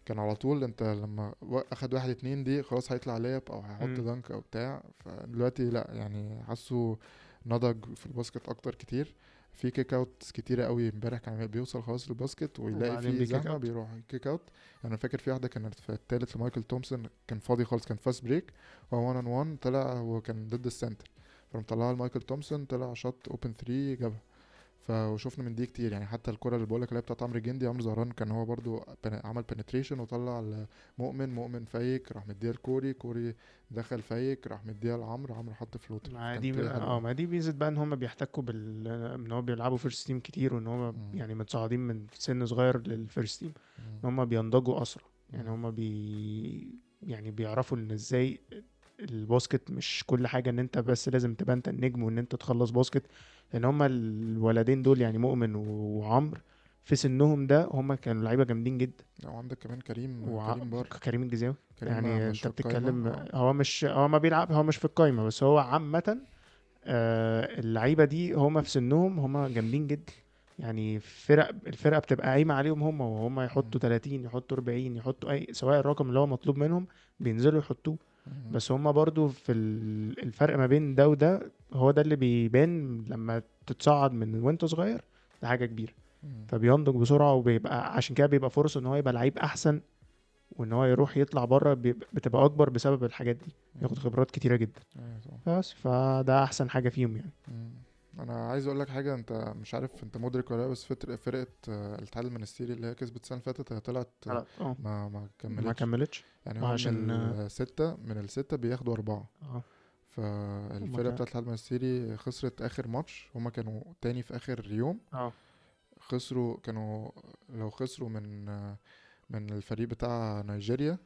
Speaker 1: كان على طول انت لما اخد 1-2 دي خلاص هيطلع لياب او هيحط دنك او بتاع، فدلوقتي لا يعني حاسه نضج في الباسكت اكتر كتير. في كيك اوت كتيره قوي امبارح، كان بيوصل خلاص للباسكت ويلاقي فيه زحمه بيروح كيك اوت. انا فاكر في واحده كانت في الثالث لمايكل تومسون، كان فاضي خالص، كان فاست بريك هو 1 on 1 طلع، هو كان ضد السنتر فمطلعها لمايكل تومسون، طلع شوت اوبن 3 جابها. فشوفنا من دي كتير يعني، حتى الكرة اللي بقولك اللي هي بتاعت عمرو الجندي، عمرو زهران كان هو برضو عمل بنتريشن وطلع مؤمن فايك راح مديها كوري دخل فايك راح مديها عمرو حط فلوتر.
Speaker 2: ما دي بيزت بقى ان هم بيحتكوا ان هم بيلعبوا فيرست تيم كتير، وان هم يعني متصاعدين من سن صغير للفيرست تيم، ان هم بينضجوا اسرع. يعني هم يعني بيعرفوا ان ازاي الباسكت مش كل حاجة ان انت بس لازم تبقى انت النجم وان انت تخلص باسكت. لان هما الولدين دول يعني مؤمن وعمرو في سنهم ده هما كانوا لعيبة جامدين جدا.
Speaker 1: وعندك كمان كريم بار،
Speaker 2: كريم الجزاوي. يعني انت بتتكلم هو ما بيلعب، هو مش في القايمة، بس هو عامة اللعيبة دي هما في سنهم هما جامدين جدا. يعني الفرقة بتبقى قايمة عليهم هما، وهم يحطوا 30 يحطوا 40 يحطوا اي سواء الرقم اللي هو مطلوب منهم بينزلوا يحطوه. بس هما برضو في الفرق ما بين ده وده هو ده اللي بيبان لما تتصعد من وانت صغير، ده حاجة كبيرة. فبينضج بسرعة، وبيبقى عشان كده بيبقى فرصة ان هو يبقى لعيب احسن، وان هو يروح يطلع بره بتبقى اكبر بسبب الحاجات دي، ياخد خبرات كتيرة جدا. بس فده احسن حاجة فيهم يعني.
Speaker 1: انا عايز اقول لك حاجه، انت مش عارف انت مدرك ولا لا، بس فرقه الاتحاد المنستيري اللي هي كسبت السنه اللي فاتت هي طلعت ما كملتش يعني. هو من الستة بياخدوا 4. فالفرقه بتاعت الاتحاد المنستيري خسرت اخر ماتش، هما كانوا تاني في اخر يوم. خسروا، كانوا لو خسروا من الفريق بتاع نيجيريا،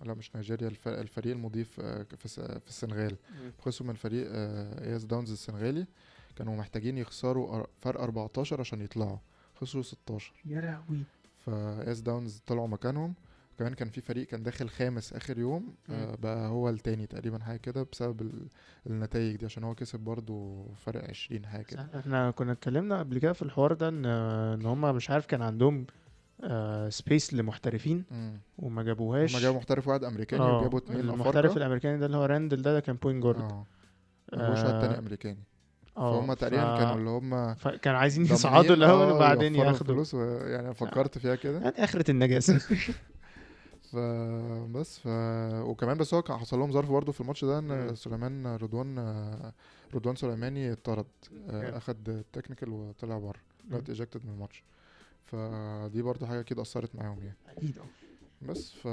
Speaker 1: لا مش نيجيريا، الفريق المضيف في السنغال. خسروا من فريق اياس داونز السنغالي، كانوا محتاجين يخسروا فرق 14 عشان يطلعوا، خسروا 16.
Speaker 2: يا لهوي.
Speaker 1: فاياس داونز طلعوا مكانهم. كمان كان في فريق كان داخل خامس اخر يوم بقى هو التاني تقريبا حاجه كده بسبب النتائج دي، عشان هو كسب برضو فرق 20 حاجه كده.
Speaker 2: احنا كنا اتكلمنا قبل كده في الحوار ده ان هم مش عارف كان عندهم سبيس لمحترفين وما جابوهاش.
Speaker 1: هم جابوا محترف واحد امريكاني وجابوا 2 افارقه.
Speaker 2: المحترف الامريكاني ده اللي هو راندل ده كان بوينت جارد.
Speaker 1: جابوش واحد تاني امريكاني. فهم تقريبا كانوا اللي هم
Speaker 2: كانوا عايزين يصعدوا الاول وبعدين ياخدوا
Speaker 1: فلوس يعني فكرت فيها كده
Speaker 2: يعني اخرة النجاسة.
Speaker 1: وكمان بس هو كان حصل لهم ظرف برضه في الماتش ده، ان رضوان سليماني اتطرد، اخد التكنيكال وطلع بره، got ejected من الماتش. فدي برضه حاجه اكيد اثرت معاهم يعني.
Speaker 2: اكيد.
Speaker 1: بس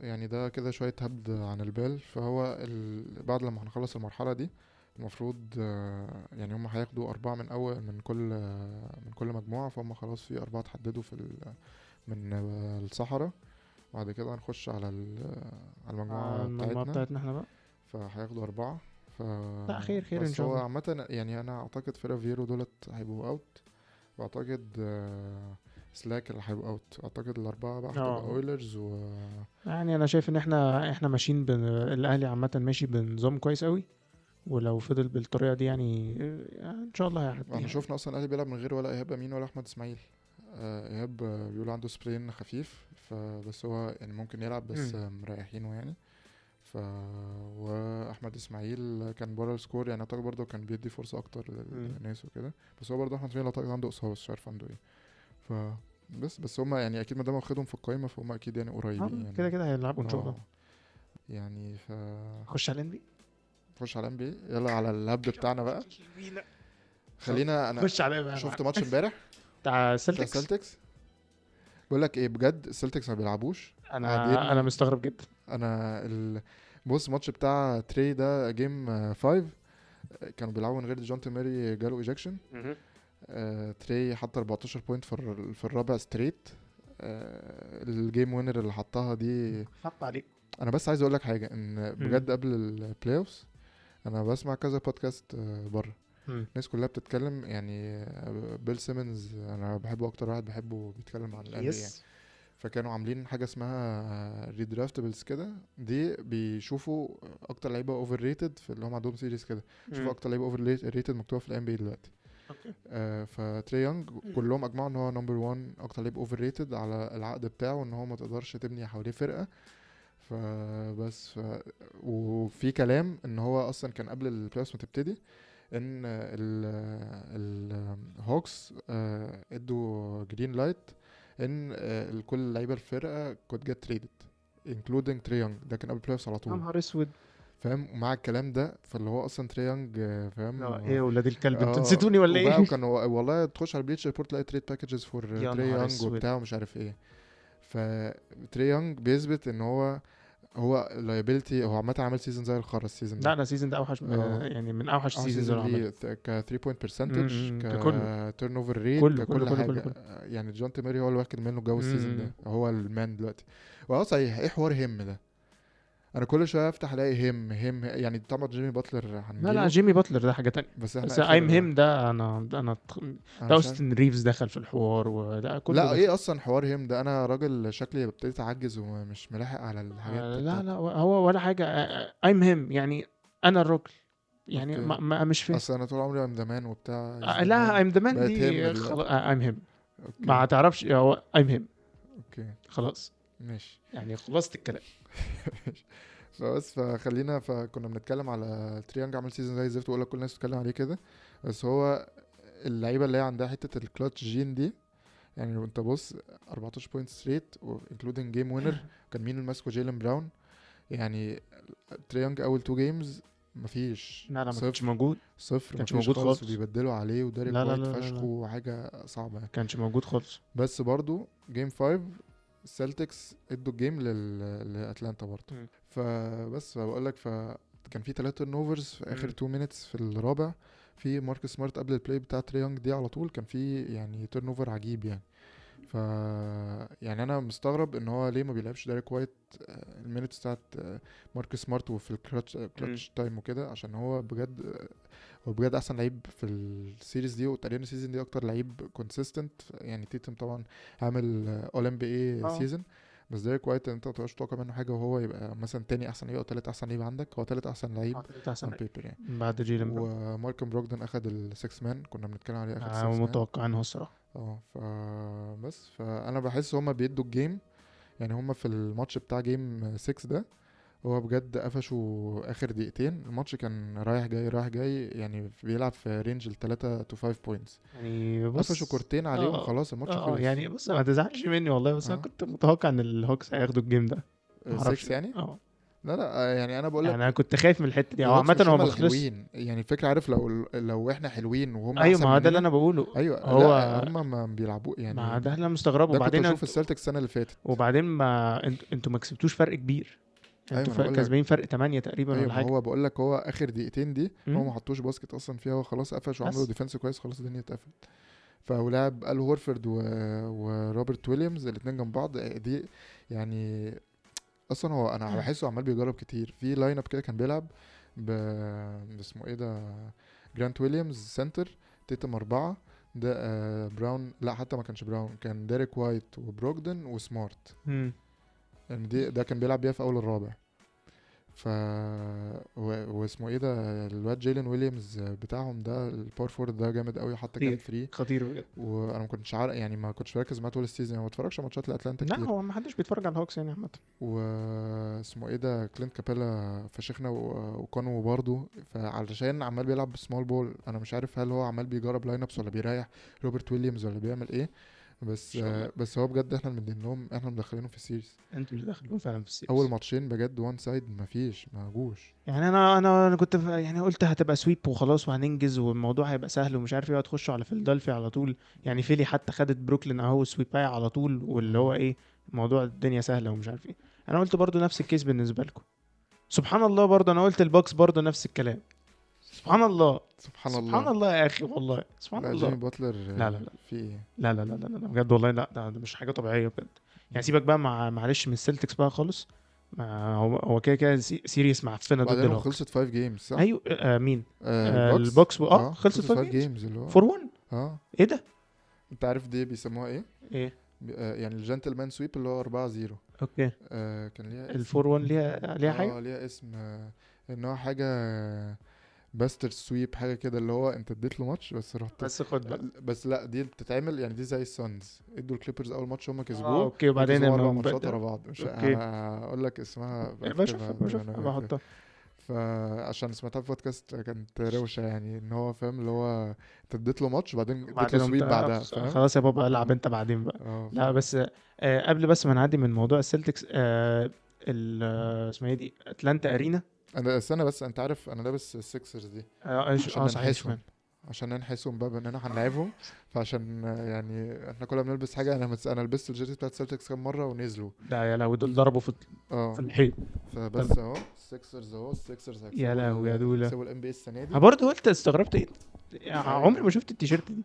Speaker 1: يعني ده كده شويه هبد عن البال. فهو بعد لما هنخلص المرحله دي المفروض يعني هم هياخدوا 4 من اول من كل مجموعه، فهم خلاص في 4 اتحددوا من الصحراء. بعد كده هنخش على المجموعة
Speaker 2: بتاعتنا احنا بقى،
Speaker 1: فهياخدوا 4.
Speaker 2: لا خير
Speaker 1: ان
Speaker 2: شاء الله.
Speaker 1: هو عامة يعني انا اعتقد فيرافيرو دولت هيبقوا اوت، واعتقد سلاك اللي هيبقوا اوت. اعتقد الاربعة بقى هتبقى اويلرز
Speaker 2: يعني انا شايف ان احنا ماشيين الاهلي عامة ماشي بنظام كويس قوي. ولو فضل بالطريقه دي يعني ان شاء الله هيعدي
Speaker 1: احنا
Speaker 2: يعني.
Speaker 1: شفنا اصلا الاهلي بيلعب من غير ولا ايهاب امين ولا احمد اسماعيل. ايهاب بيقول عنده سبرين خفيف، فبس هو يعني ممكن يلعب بس
Speaker 2: مم.
Speaker 1: مريحينه يعني. ف واحمد اسماعيل كان بره السكور يعني، اعتقد برضه كان بيدي فرصه اكتر
Speaker 2: مم.
Speaker 1: للناس وكده. بس هو برضه احمد اسماعيل اعتقد عنده اصابه، مش عارف عنده ايه. ف بس هما يعني اكيد ما دام واخدهم في القايمه فهم اكيد يعني قريبين
Speaker 2: كده
Speaker 1: يعني.
Speaker 2: كده هيلعبوا ان شاء الله.
Speaker 1: اه يعني
Speaker 2: خش على NBA.
Speaker 1: نخش على ام بي. يلا على الهبد بتاعنا بقى. خلينا انا
Speaker 2: خش على بقى
Speaker 1: شفت ماتش امبارح
Speaker 2: بتاع
Speaker 1: بتاع
Speaker 2: سلتكس.
Speaker 1: السلتكس. بقول لك ايه بجد، السلتكس ما بيلعبوش
Speaker 2: انا
Speaker 1: قاعدين.
Speaker 2: مستغرب جدا.
Speaker 1: انا بص الماتش بتاع تري ده جيم 5 كانوا بيلعبوا من غير جونتي ماري، جاله ايجكشن. تري حط 14 بوينت في الرابع ستريت. الجيم وينر اللي حطها دي.
Speaker 2: حط عليك.
Speaker 1: انا بس عايز اقول لك حاجه، ان
Speaker 2: مم.
Speaker 1: بجد قبل البلاي اوفز انا بسمع كذا بودكاست بره.
Speaker 2: مم.
Speaker 1: الناس كلها بتتكلم يعني. بيل سيمنز انا بحبه، اكتر واحد بحبه بيتكلم عن الان بي يعني.
Speaker 2: يس.
Speaker 1: فكانوا عاملين حاجه اسمها ريدرافتبلز كده، دي بيشوفوا اكتر لعيبه اوفر ريتد في اللي هم عندهم سيريز كده. شوفوا اكتر لعيبه اوفر ريتد مكتوبه في الان بي دلوقتي.
Speaker 2: اوكي.
Speaker 1: فتري يونج كلهم اجمعوا ان هو نمبر 1 اكتر لعيب اوفر ريتد على العقد بتاعه، ان هو ما تقدرش تبني حواليه فرقه. فبس وفي كلام ان هو اصلا كان قبل البلاي اوف ما تبتدي، ان الهوكس ادوا جرين لايت ان كل لعيبه الفرقه كود جت تريدد انكلودينج تري يونج. ده كان قبل البلاي اوف على
Speaker 2: يا
Speaker 1: طول.
Speaker 2: نهار اسود.
Speaker 1: فاهم؟ ومع الكلام ده فاللي هو اصلا تري يونج فاهم.
Speaker 2: لا ايه يا ولاد الكلب، انتوا
Speaker 1: اه
Speaker 2: نسيتوني ولا
Speaker 1: وبقى
Speaker 2: ايه؟
Speaker 1: وكان والله تخش على بليتش ريبورت تلاقي تريد باكجز فور
Speaker 2: يا
Speaker 1: تري
Speaker 2: نهار
Speaker 1: يونج
Speaker 2: اسود.
Speaker 1: وبتاع ومش عارف ايه. فتري يونج بيثبت ان هو liability. هو عامه عمل سيزون زي الخرا السيزون
Speaker 2: لا
Speaker 1: ده.
Speaker 2: انا سيزون ده اوحش يعني من اوحش
Speaker 1: اه
Speaker 2: سيزونز اللي
Speaker 1: سيزون
Speaker 2: عملها.
Speaker 1: ليه ك 3 بوينت برسنتج، ك
Speaker 2: ككله.
Speaker 1: تيرن اوفر ريت،
Speaker 2: كله كله
Speaker 1: ككل
Speaker 2: كله كله
Speaker 1: حاجه.
Speaker 2: كله.
Speaker 1: يعني جون تيميري هو اللي واخد منه جو السيزون ده،
Speaker 2: امم.
Speaker 1: هو المان دلوقتي. واه صحيح، ايه حوار هم ده؟ انا كل شويه افتح الاقي هم يعني. طبعا جيمي باتلر
Speaker 2: لا
Speaker 1: هنجيله.
Speaker 2: جيمي باتلر ده حاجة تانية.
Speaker 1: بس
Speaker 2: بس
Speaker 1: احنا
Speaker 2: ايم
Speaker 1: اخر
Speaker 2: هيم ده
Speaker 1: انا
Speaker 2: ده
Speaker 1: مش عارف.
Speaker 2: اوستن ريفز دخل في الحوار ولا كله
Speaker 1: لا
Speaker 2: دخل.
Speaker 1: ايه اصلا حوار هم ده؟ انا راجل شكلي ابتديت اعجز ومش ملاحق على الحاجات
Speaker 2: لا
Speaker 1: بتاعت.
Speaker 2: لا هو ولا حاجة. ايم هيم يعني انا الراجل يعني
Speaker 1: اوكي.
Speaker 2: مش فاهم.
Speaker 1: اصل انا طول عمري ام ذا مان وبتاع از ذا
Speaker 2: لا
Speaker 1: مان.
Speaker 2: ايم ذا مان
Speaker 1: بقت هم
Speaker 2: دي
Speaker 1: دلوقتي.
Speaker 2: ايم هيم.
Speaker 1: اوكي.
Speaker 2: ما تعرفش هو ايم هيم.
Speaker 1: اوكي
Speaker 2: خلاص.
Speaker 1: ماشي.
Speaker 2: يعني خلصت الكلام.
Speaker 1: فخلينا فكنا بنتكلم على تريانج عمل سيزون زي الزفت، واقول لك كل الناس بتتكلم عليه كده. بس هو اللعيبه اللي هي عندها حته الكلاتش جين دي. يعني لو انت بص 14 بوينت ستريت انكلودينج جيم وينر. كان مين اللي ماسكه؟ جيلن براون. يعني تريانج اول تو جيمز مفيش
Speaker 2: لا ما كانش
Speaker 1: صفر.
Speaker 2: موجود.
Speaker 1: صفر
Speaker 2: كانش
Speaker 1: مفيش
Speaker 2: موجود
Speaker 1: خالص،
Speaker 2: خالص.
Speaker 1: وبيبدلوا عليه وداريك
Speaker 2: لا لا
Speaker 1: وايت
Speaker 2: لا لا
Speaker 1: فشخ
Speaker 2: لا.
Speaker 1: وحاجه صعبه يعني.
Speaker 2: كانش موجود خالص.
Speaker 1: بس برضو جيم 5 السلتكس ادوا الجيم لاتلانتا برضو.
Speaker 2: مم.
Speaker 1: فبس بقول لك كان في 3 تيرن اوفرز في اخر
Speaker 2: مم.
Speaker 1: 2 مينتس في الرابع. في ماركس سمارت قبل البلاي بتاع تريونج دي على طول كان في يعني تيرن اوفر عجيب يعني. ف يعني انا مستغرب ان هو ليه ما بيلعبش دايريك وايت المينتس بتاعت ماركس سمارت وفي الكلاتش تايم وكده، عشان هو بجد هو بجد احسن لعيب في السيريز دي. وتقريبا السيزون دي اكتر لعيب كونسيستنت يعني. تيتم طبعا عامل اول ام بي اي
Speaker 2: اه
Speaker 1: سيزون. بس دايريك وايت انت ما تقدرش تتوقع منه حاجه، وهو يبقى مثلا تاني احسن لعيب او تالت احسن لعيب عندك. هو تالت احسن لعيب
Speaker 2: اعتقد احسن
Speaker 1: اون
Speaker 2: لعيب
Speaker 1: بيبر يعني.
Speaker 2: بعد جيلن براون.
Speaker 1: وماركن بروجدن اخد السكس مان، كنا بنتكلم عليه اخد السكس مان.
Speaker 2: متوقع انه الصراحه.
Speaker 1: بس فانا بحس هما بيدوا الجيم. يعني هما في الماتش بتاع جيم 6 ده هو بجد قفشوا اخر دقيقتين. الماتش كان رايح جاي رايح جاي يعني، بيلعب في رينج ال 3 to 5 بوينتس.
Speaker 2: يعني
Speaker 1: قفشوا
Speaker 2: بص.
Speaker 1: كورتين عليهم خلاص الماتش خلص.
Speaker 2: يعني بص ما تزعلش مني والله، بس انا
Speaker 1: اه
Speaker 2: كنت متوقع ان الهوكس هياخدوا الجيم ده. ما اعرفش
Speaker 1: 6
Speaker 2: ليه.
Speaker 1: يعني. لا لا يعني انا بقول
Speaker 2: يعني انا
Speaker 1: لك
Speaker 2: كنت خايف من الحته دي، او
Speaker 1: الهوكس
Speaker 2: عامه
Speaker 1: مش
Speaker 2: هو
Speaker 1: هما
Speaker 2: ما خلص.
Speaker 1: الحلوين يعني. الفكره عارف، لو احنا حلوين وهم
Speaker 2: ايوه
Speaker 1: احسن
Speaker 2: ما هو ده اللي
Speaker 1: مننا.
Speaker 2: انا بقوله.
Speaker 1: ايوه
Speaker 2: هو
Speaker 1: لا هم ما بيلعبوا
Speaker 2: ما
Speaker 1: يعني.
Speaker 2: ده اللي انا مستغربه.
Speaker 1: ده كنت
Speaker 2: وبعدين
Speaker 1: اشوف السلتكس السنه اللي فاتت.
Speaker 2: وبعدين ما انتوا ما كسبتوش فرق كبير.
Speaker 1: ايوه
Speaker 2: انتوا
Speaker 1: ما انا بقول لك.
Speaker 2: كسبانين فرق 8 تقريبا
Speaker 1: ايوه
Speaker 2: ولا
Speaker 1: ما
Speaker 2: حاجه.
Speaker 1: هو بقول لك هو اخر دقيقتين دي هو
Speaker 2: امم.
Speaker 1: ما حطوش باسكت اصلا فيها. هو خلاص قفش وعملوا
Speaker 2: بس
Speaker 1: ديفenس كويس، خلاص الدنيا اتقفلت. فولعب ال هورفورد وروبرت ويليامز الاثنين جنب بعض دي يعني. اصلا هو انا بحسه عمال بيجرب كتير في لاين اب كده. كان بيلعب اسمه ايه ده، جرانت ويليامز سنتر، تيتم 4 ده براون. لا حتى ما كانش براون، كان ديريك وايت وبروجدن وسمارت.
Speaker 2: امم.
Speaker 1: يعني ده كان بيلعب بيها في اول الرابع. ف واسمه ايه ده الواد جيلين ويليامز بتاعهم ده الباور فورد ده جامد قوي، حتى كان فري.
Speaker 2: خطير بجد.
Speaker 1: وانا ما كنتش عارف يعني، ما كنتش مركز معاه طول السيزون يعني، ما بتفرجش على ماتشات الاتلانتا
Speaker 2: لا
Speaker 1: كتير.
Speaker 2: هو ما حدش بيتفرج على الهوكس يعني عامه.
Speaker 1: واسمه ايه ده كلينت كابيلا فشخنا وكانوا برضه، فعلشان عمال بيلعب بسمول بول، انا مش عارف هل هو عمال بيجرب لاين ابس ولا بيريح روبرت ويليامز ولا بيعمل ايه. بس
Speaker 2: مش والله
Speaker 1: بس هو بجد احنا مدينهم، احنا مدخلينهم في السيريز.
Speaker 2: انتوا اللي داخلين فعلا في
Speaker 1: اول
Speaker 2: السيريز.
Speaker 1: ماتشين بجد وان سايد مفيش ما جوش.
Speaker 2: يعني انا كنت يعني قلت هتبقى سويب وخلاص وهننجز والموضوع هيبقى سهل ومش عارف ايه، هتخشوا على فيلادلفيا على طول. يعني فيلي حتى خدت بروكلين اهو سويباي على طول، واللي هو ايه الموضوع الدنيا سهله ومش عارف ايه. انا قلت برضو نفس الكيس بالنسبه لكم. سبحان الله برضو انا قلت البوكس برضو نفس الكلام. سبحان الله.
Speaker 1: سبحان
Speaker 2: سبحان
Speaker 1: الله.
Speaker 2: الله يا اخي والله سبحان
Speaker 1: لا
Speaker 2: الله.
Speaker 1: جيمي باتلر
Speaker 2: لا لا لا
Speaker 1: في ايه.
Speaker 2: لا بجد والله، لا ده مش حاجه طبيعيه بجد. يعني سيبك بقى معلش من السلتكس بقى خالص. هو كده كده سيريس معفنه ضد
Speaker 1: وبعدين
Speaker 2: الهوكس.
Speaker 1: خلصت 5 جيمز صح؟
Speaker 2: ايوه مين؟
Speaker 1: البوكس
Speaker 2: البوكس خلصت
Speaker 1: خلصت
Speaker 2: 5
Speaker 1: 5
Speaker 2: جيمز
Speaker 1: جيمز اللي هو
Speaker 2: فور 1.
Speaker 1: اه.
Speaker 2: ايه ده؟
Speaker 1: انت عارف دي بيسموها ايه؟
Speaker 2: ايه؟
Speaker 1: يعني الجنتلمان سويب اللي هو 4-0.
Speaker 2: اوكي.
Speaker 1: كان ليها اسم.
Speaker 2: الفور 1 ليها حاجه.
Speaker 1: ليها اسم ان هو حاجه باستر سويب حاجه كده، اللي هو انت اديت له ماتش بس رحت.
Speaker 2: بس خد بقى.
Speaker 1: بس لا دي بتتعمل يعني، دي زي السانز ادوا الكليبرز اول ماتش هم كسبوه،
Speaker 2: اوكي وبعدين
Speaker 1: وكسبوا 4
Speaker 2: لما
Speaker 1: ماتشات ورا بعض. مش
Speaker 2: اوكي
Speaker 1: هقول لك اسمها
Speaker 2: بشوفها
Speaker 1: أنا
Speaker 2: بحطها.
Speaker 1: فعشان سمعتها في بودكاست كانت روشه يعني، ان هو فاهم اللي هو انت اديت له ماتش وبعدين اديت له
Speaker 2: وبعدين
Speaker 1: سويب بعدها فاهم.
Speaker 2: خلاص يا بابا العب انت بعدين بقى.
Speaker 1: اه
Speaker 2: لا بس قبل بس ما نعدي من موضوع السلتكس اسمها ايه دي اتلانتا ارينا.
Speaker 1: انا استنى بس، انت عارف انا لابس السكسرز دي عشان
Speaker 2: صحيح
Speaker 1: ننحسهم،
Speaker 2: شوفان.
Speaker 1: عشان ننحسهم بقى باننا هنلعبهم. فعشان يعني احنا كلنا بنلبس حاجه، انا لبست الجيرسي بتاعت سيلتكس كام مره ونزلوا.
Speaker 2: ده يا لهوي دول ضربوا في
Speaker 1: اه
Speaker 2: الحيط.
Speaker 1: فبس اهو السكسرز اهو، السكسرز
Speaker 2: يا لهوي يا دولا.
Speaker 1: هيكسبوا الام بي السنه
Speaker 2: انا
Speaker 1: دي.
Speaker 2: برضه قلت استغربت ايه. عمري
Speaker 1: ايوه
Speaker 2: ما شفت التيشيرت دي.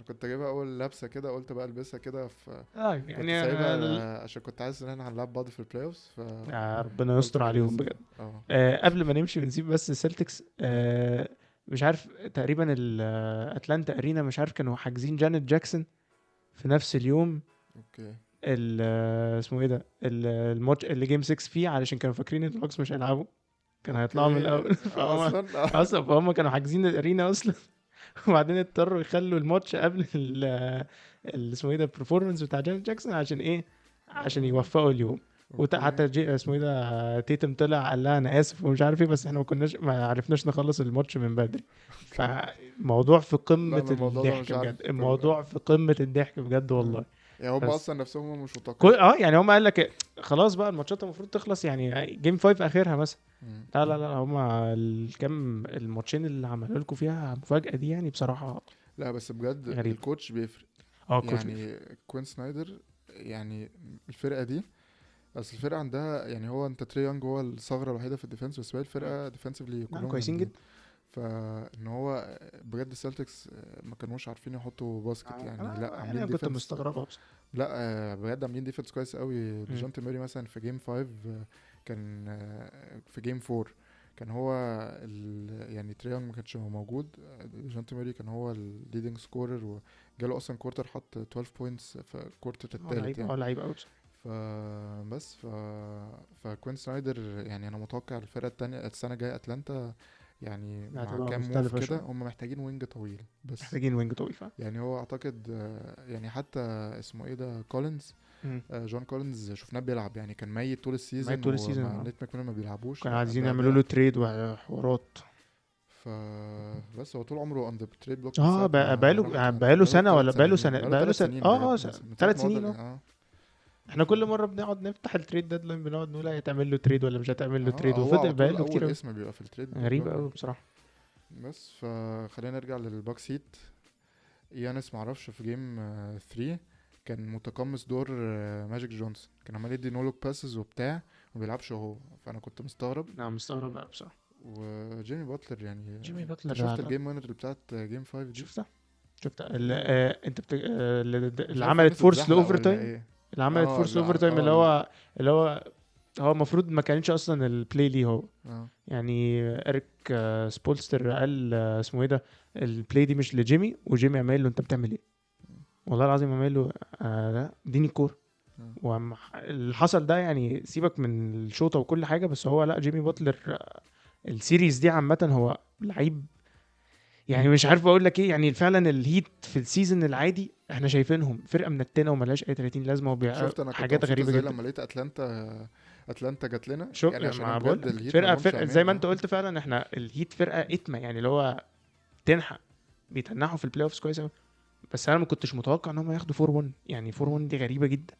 Speaker 1: كنت جايبها اول لابسه كده، قلت بقى البسها كده كنت
Speaker 2: يعني
Speaker 1: سايبها عشان كنت عايز ان احنا هنلعب بعض في البلاي اوفز
Speaker 2: ربنا
Speaker 1: قلت
Speaker 2: يستر عليهم
Speaker 1: نلبسها.
Speaker 2: بجد.
Speaker 1: اه
Speaker 2: قبل ما نمشي ونسيب بس السلتكس مش عارف تقريبا الاتلانتا ارينا مش عارف كانوا حاجزين جانيت جاكسون في نفس اليوم.
Speaker 1: اوكي
Speaker 2: اسمه ايه ده الماتش اللي جيم 6 فيه، علشان كانوا فاكرين ان الهوكس مش هيلعبوا، كان هيطلعوا من
Speaker 1: اوكي
Speaker 2: الاول. فهم
Speaker 1: اصلا
Speaker 2: اصلا فهم كانوا حاجزين الارينا اصلا. وبعدين اضطروا يخلوا الماتش قبل اسمه ايه ده البرفورمانس بتاع جانيت جاكسون عشان ايه، عشان يوفقوا اليوم. حتى اسمه ايه ده تيتم طلع قال لها انا اسف ومش عارف ايه، بس احنا ما عرفناش نخلص الماتش من بدري. فموضوع في
Speaker 1: لا
Speaker 2: قمة
Speaker 1: انا الموضوع ده
Speaker 2: الضحك
Speaker 1: مش عارف
Speaker 2: بجد، الموضوع في قمة الضحك بجد والله.
Speaker 1: يعني هم
Speaker 2: بس
Speaker 1: اصلا نفسهم مش متوقعين.
Speaker 2: يعني هم قال لك خلاص بقى الماتشات المفروض تخلص يعني جيم 5 اخرها مثلا. لا هم الكام الماتشين اللي عملوا لكم فيها مفاجأة دي يعني بصراحة
Speaker 1: لا بس بجد
Speaker 2: غريب.
Speaker 1: الكوتش بيفرق.
Speaker 2: كوتش
Speaker 1: يعني كوين سنايدر يعني الفرقه دي، اصل الفرقه عندها يعني هو انت تري يونج هو الثغره الوحيده في الديفنس، بس باقي الفرقه ديفنسively كلهم
Speaker 2: كويسين
Speaker 1: جامدين.
Speaker 2: جدا.
Speaker 1: فان هو بجد السلتكس ما كانوش عارفين يحطوا باسكت يعني، لا عاملين
Speaker 2: انا كنت
Speaker 1: ديفنس.
Speaker 2: مستغربها بصراحة.
Speaker 1: لا بجد عاملين ديفنس كويس قوي. ديجونتي ميري مثلا في جيم 5 كان في جيم 4 كان هو يعني تريان ما كانش موجود، ديجونتي ميري كان هو الليدنج سكورر، وجاله اصلا كورتر حط 12 بوينتس في الكورتر الثالث يعني.
Speaker 2: لعيب قوي.
Speaker 1: فبس فكوين سنايدر يعني انا متوقع الفرقه التانية السنه الجايه اتلانتا يعني مع كام موف كده هم محتاجين وينج طويل، بس
Speaker 2: محتاجين وينج طويل فعلا.
Speaker 1: يعني هو اعتقد يعني حتى اسمه ايه ده كولينز جون كولينز شفناه بيلعب يعني، كان ميت طول السيزون نيت ماكميلان ما بيلعبوش،
Speaker 2: كانوا عايزين يعملوا له تريد وحوارات.
Speaker 1: بس هو طول عمره اندر تريد بلوك.
Speaker 2: بقاله سنه ولا بقاله سنه 3 سنين. احنا كل مره بنقعد نفتح التريد ديدلاين بنقعد نقول هيتعمل له تريد ولا مش هيتعمل له تريد، وفضل بقاله كتير
Speaker 1: اول اسم بيبقى في التريد
Speaker 2: غريب قوي بصراحه.
Speaker 1: بس فخلينا نرجع للباكس هيت. يانس معرفش في جيم 3 كان متقمص دور ماجيك جونسون، كان عمال يدي نولوك باسز وبتاع وما بيلعبش هو، فانا كنت مستغرب.
Speaker 2: مستغرب بقى بصراحه.
Speaker 1: وجيمي باتلر يعني
Speaker 2: جيمي باتلر
Speaker 1: شفت الجيم وينر بتاعت جيم 5 دي؟
Speaker 2: شفت انت اللي عملت فورس لاوفر تايم، اللي عملت فورس اوفر تايم اللي هو المفروض ما كانش اصلا البلاي ليه هو. يعني اريك سبولستر قال اسمه ايه ده البلاي دي مش لجيمي، وجيمي عمال له انت بتعمل ايه؟ والله العظيم عمال له لا اديني الكوره. اللي حصل ده يعني سيبك من الشوطه وكل حاجه، بس هو لا جيمي باتلر السيريز دي عامه هو لعيب. يعني مش عارف اقول لك ايه، يعني فعلا الهيت في السيزون العادي احنا شايفينهم فرقه منتنه وملهاش اي 30 لازمه
Speaker 1: شفت انا كنت
Speaker 2: حاجات
Speaker 1: مبسوط
Speaker 2: غريبه
Speaker 1: ازاي
Speaker 2: جدا.
Speaker 1: لما لقيت اتلانتا جات لنا،
Speaker 2: شو
Speaker 1: يعني عشان
Speaker 2: ما بقول
Speaker 1: بجد
Speaker 2: لك
Speaker 1: الهيت ما لهمش
Speaker 2: فرقه زي
Speaker 1: امان.
Speaker 2: ما انت قلت فعلا، احنا الهيت فرقه اتمه يعني اللي هو تنحى، بيتنحوا في البلاي اوفز كويس قوي. بس انا ما كنتش متوقع ان هم ياخدوا 4-1، يعني 4-1 دي غريبه جدا.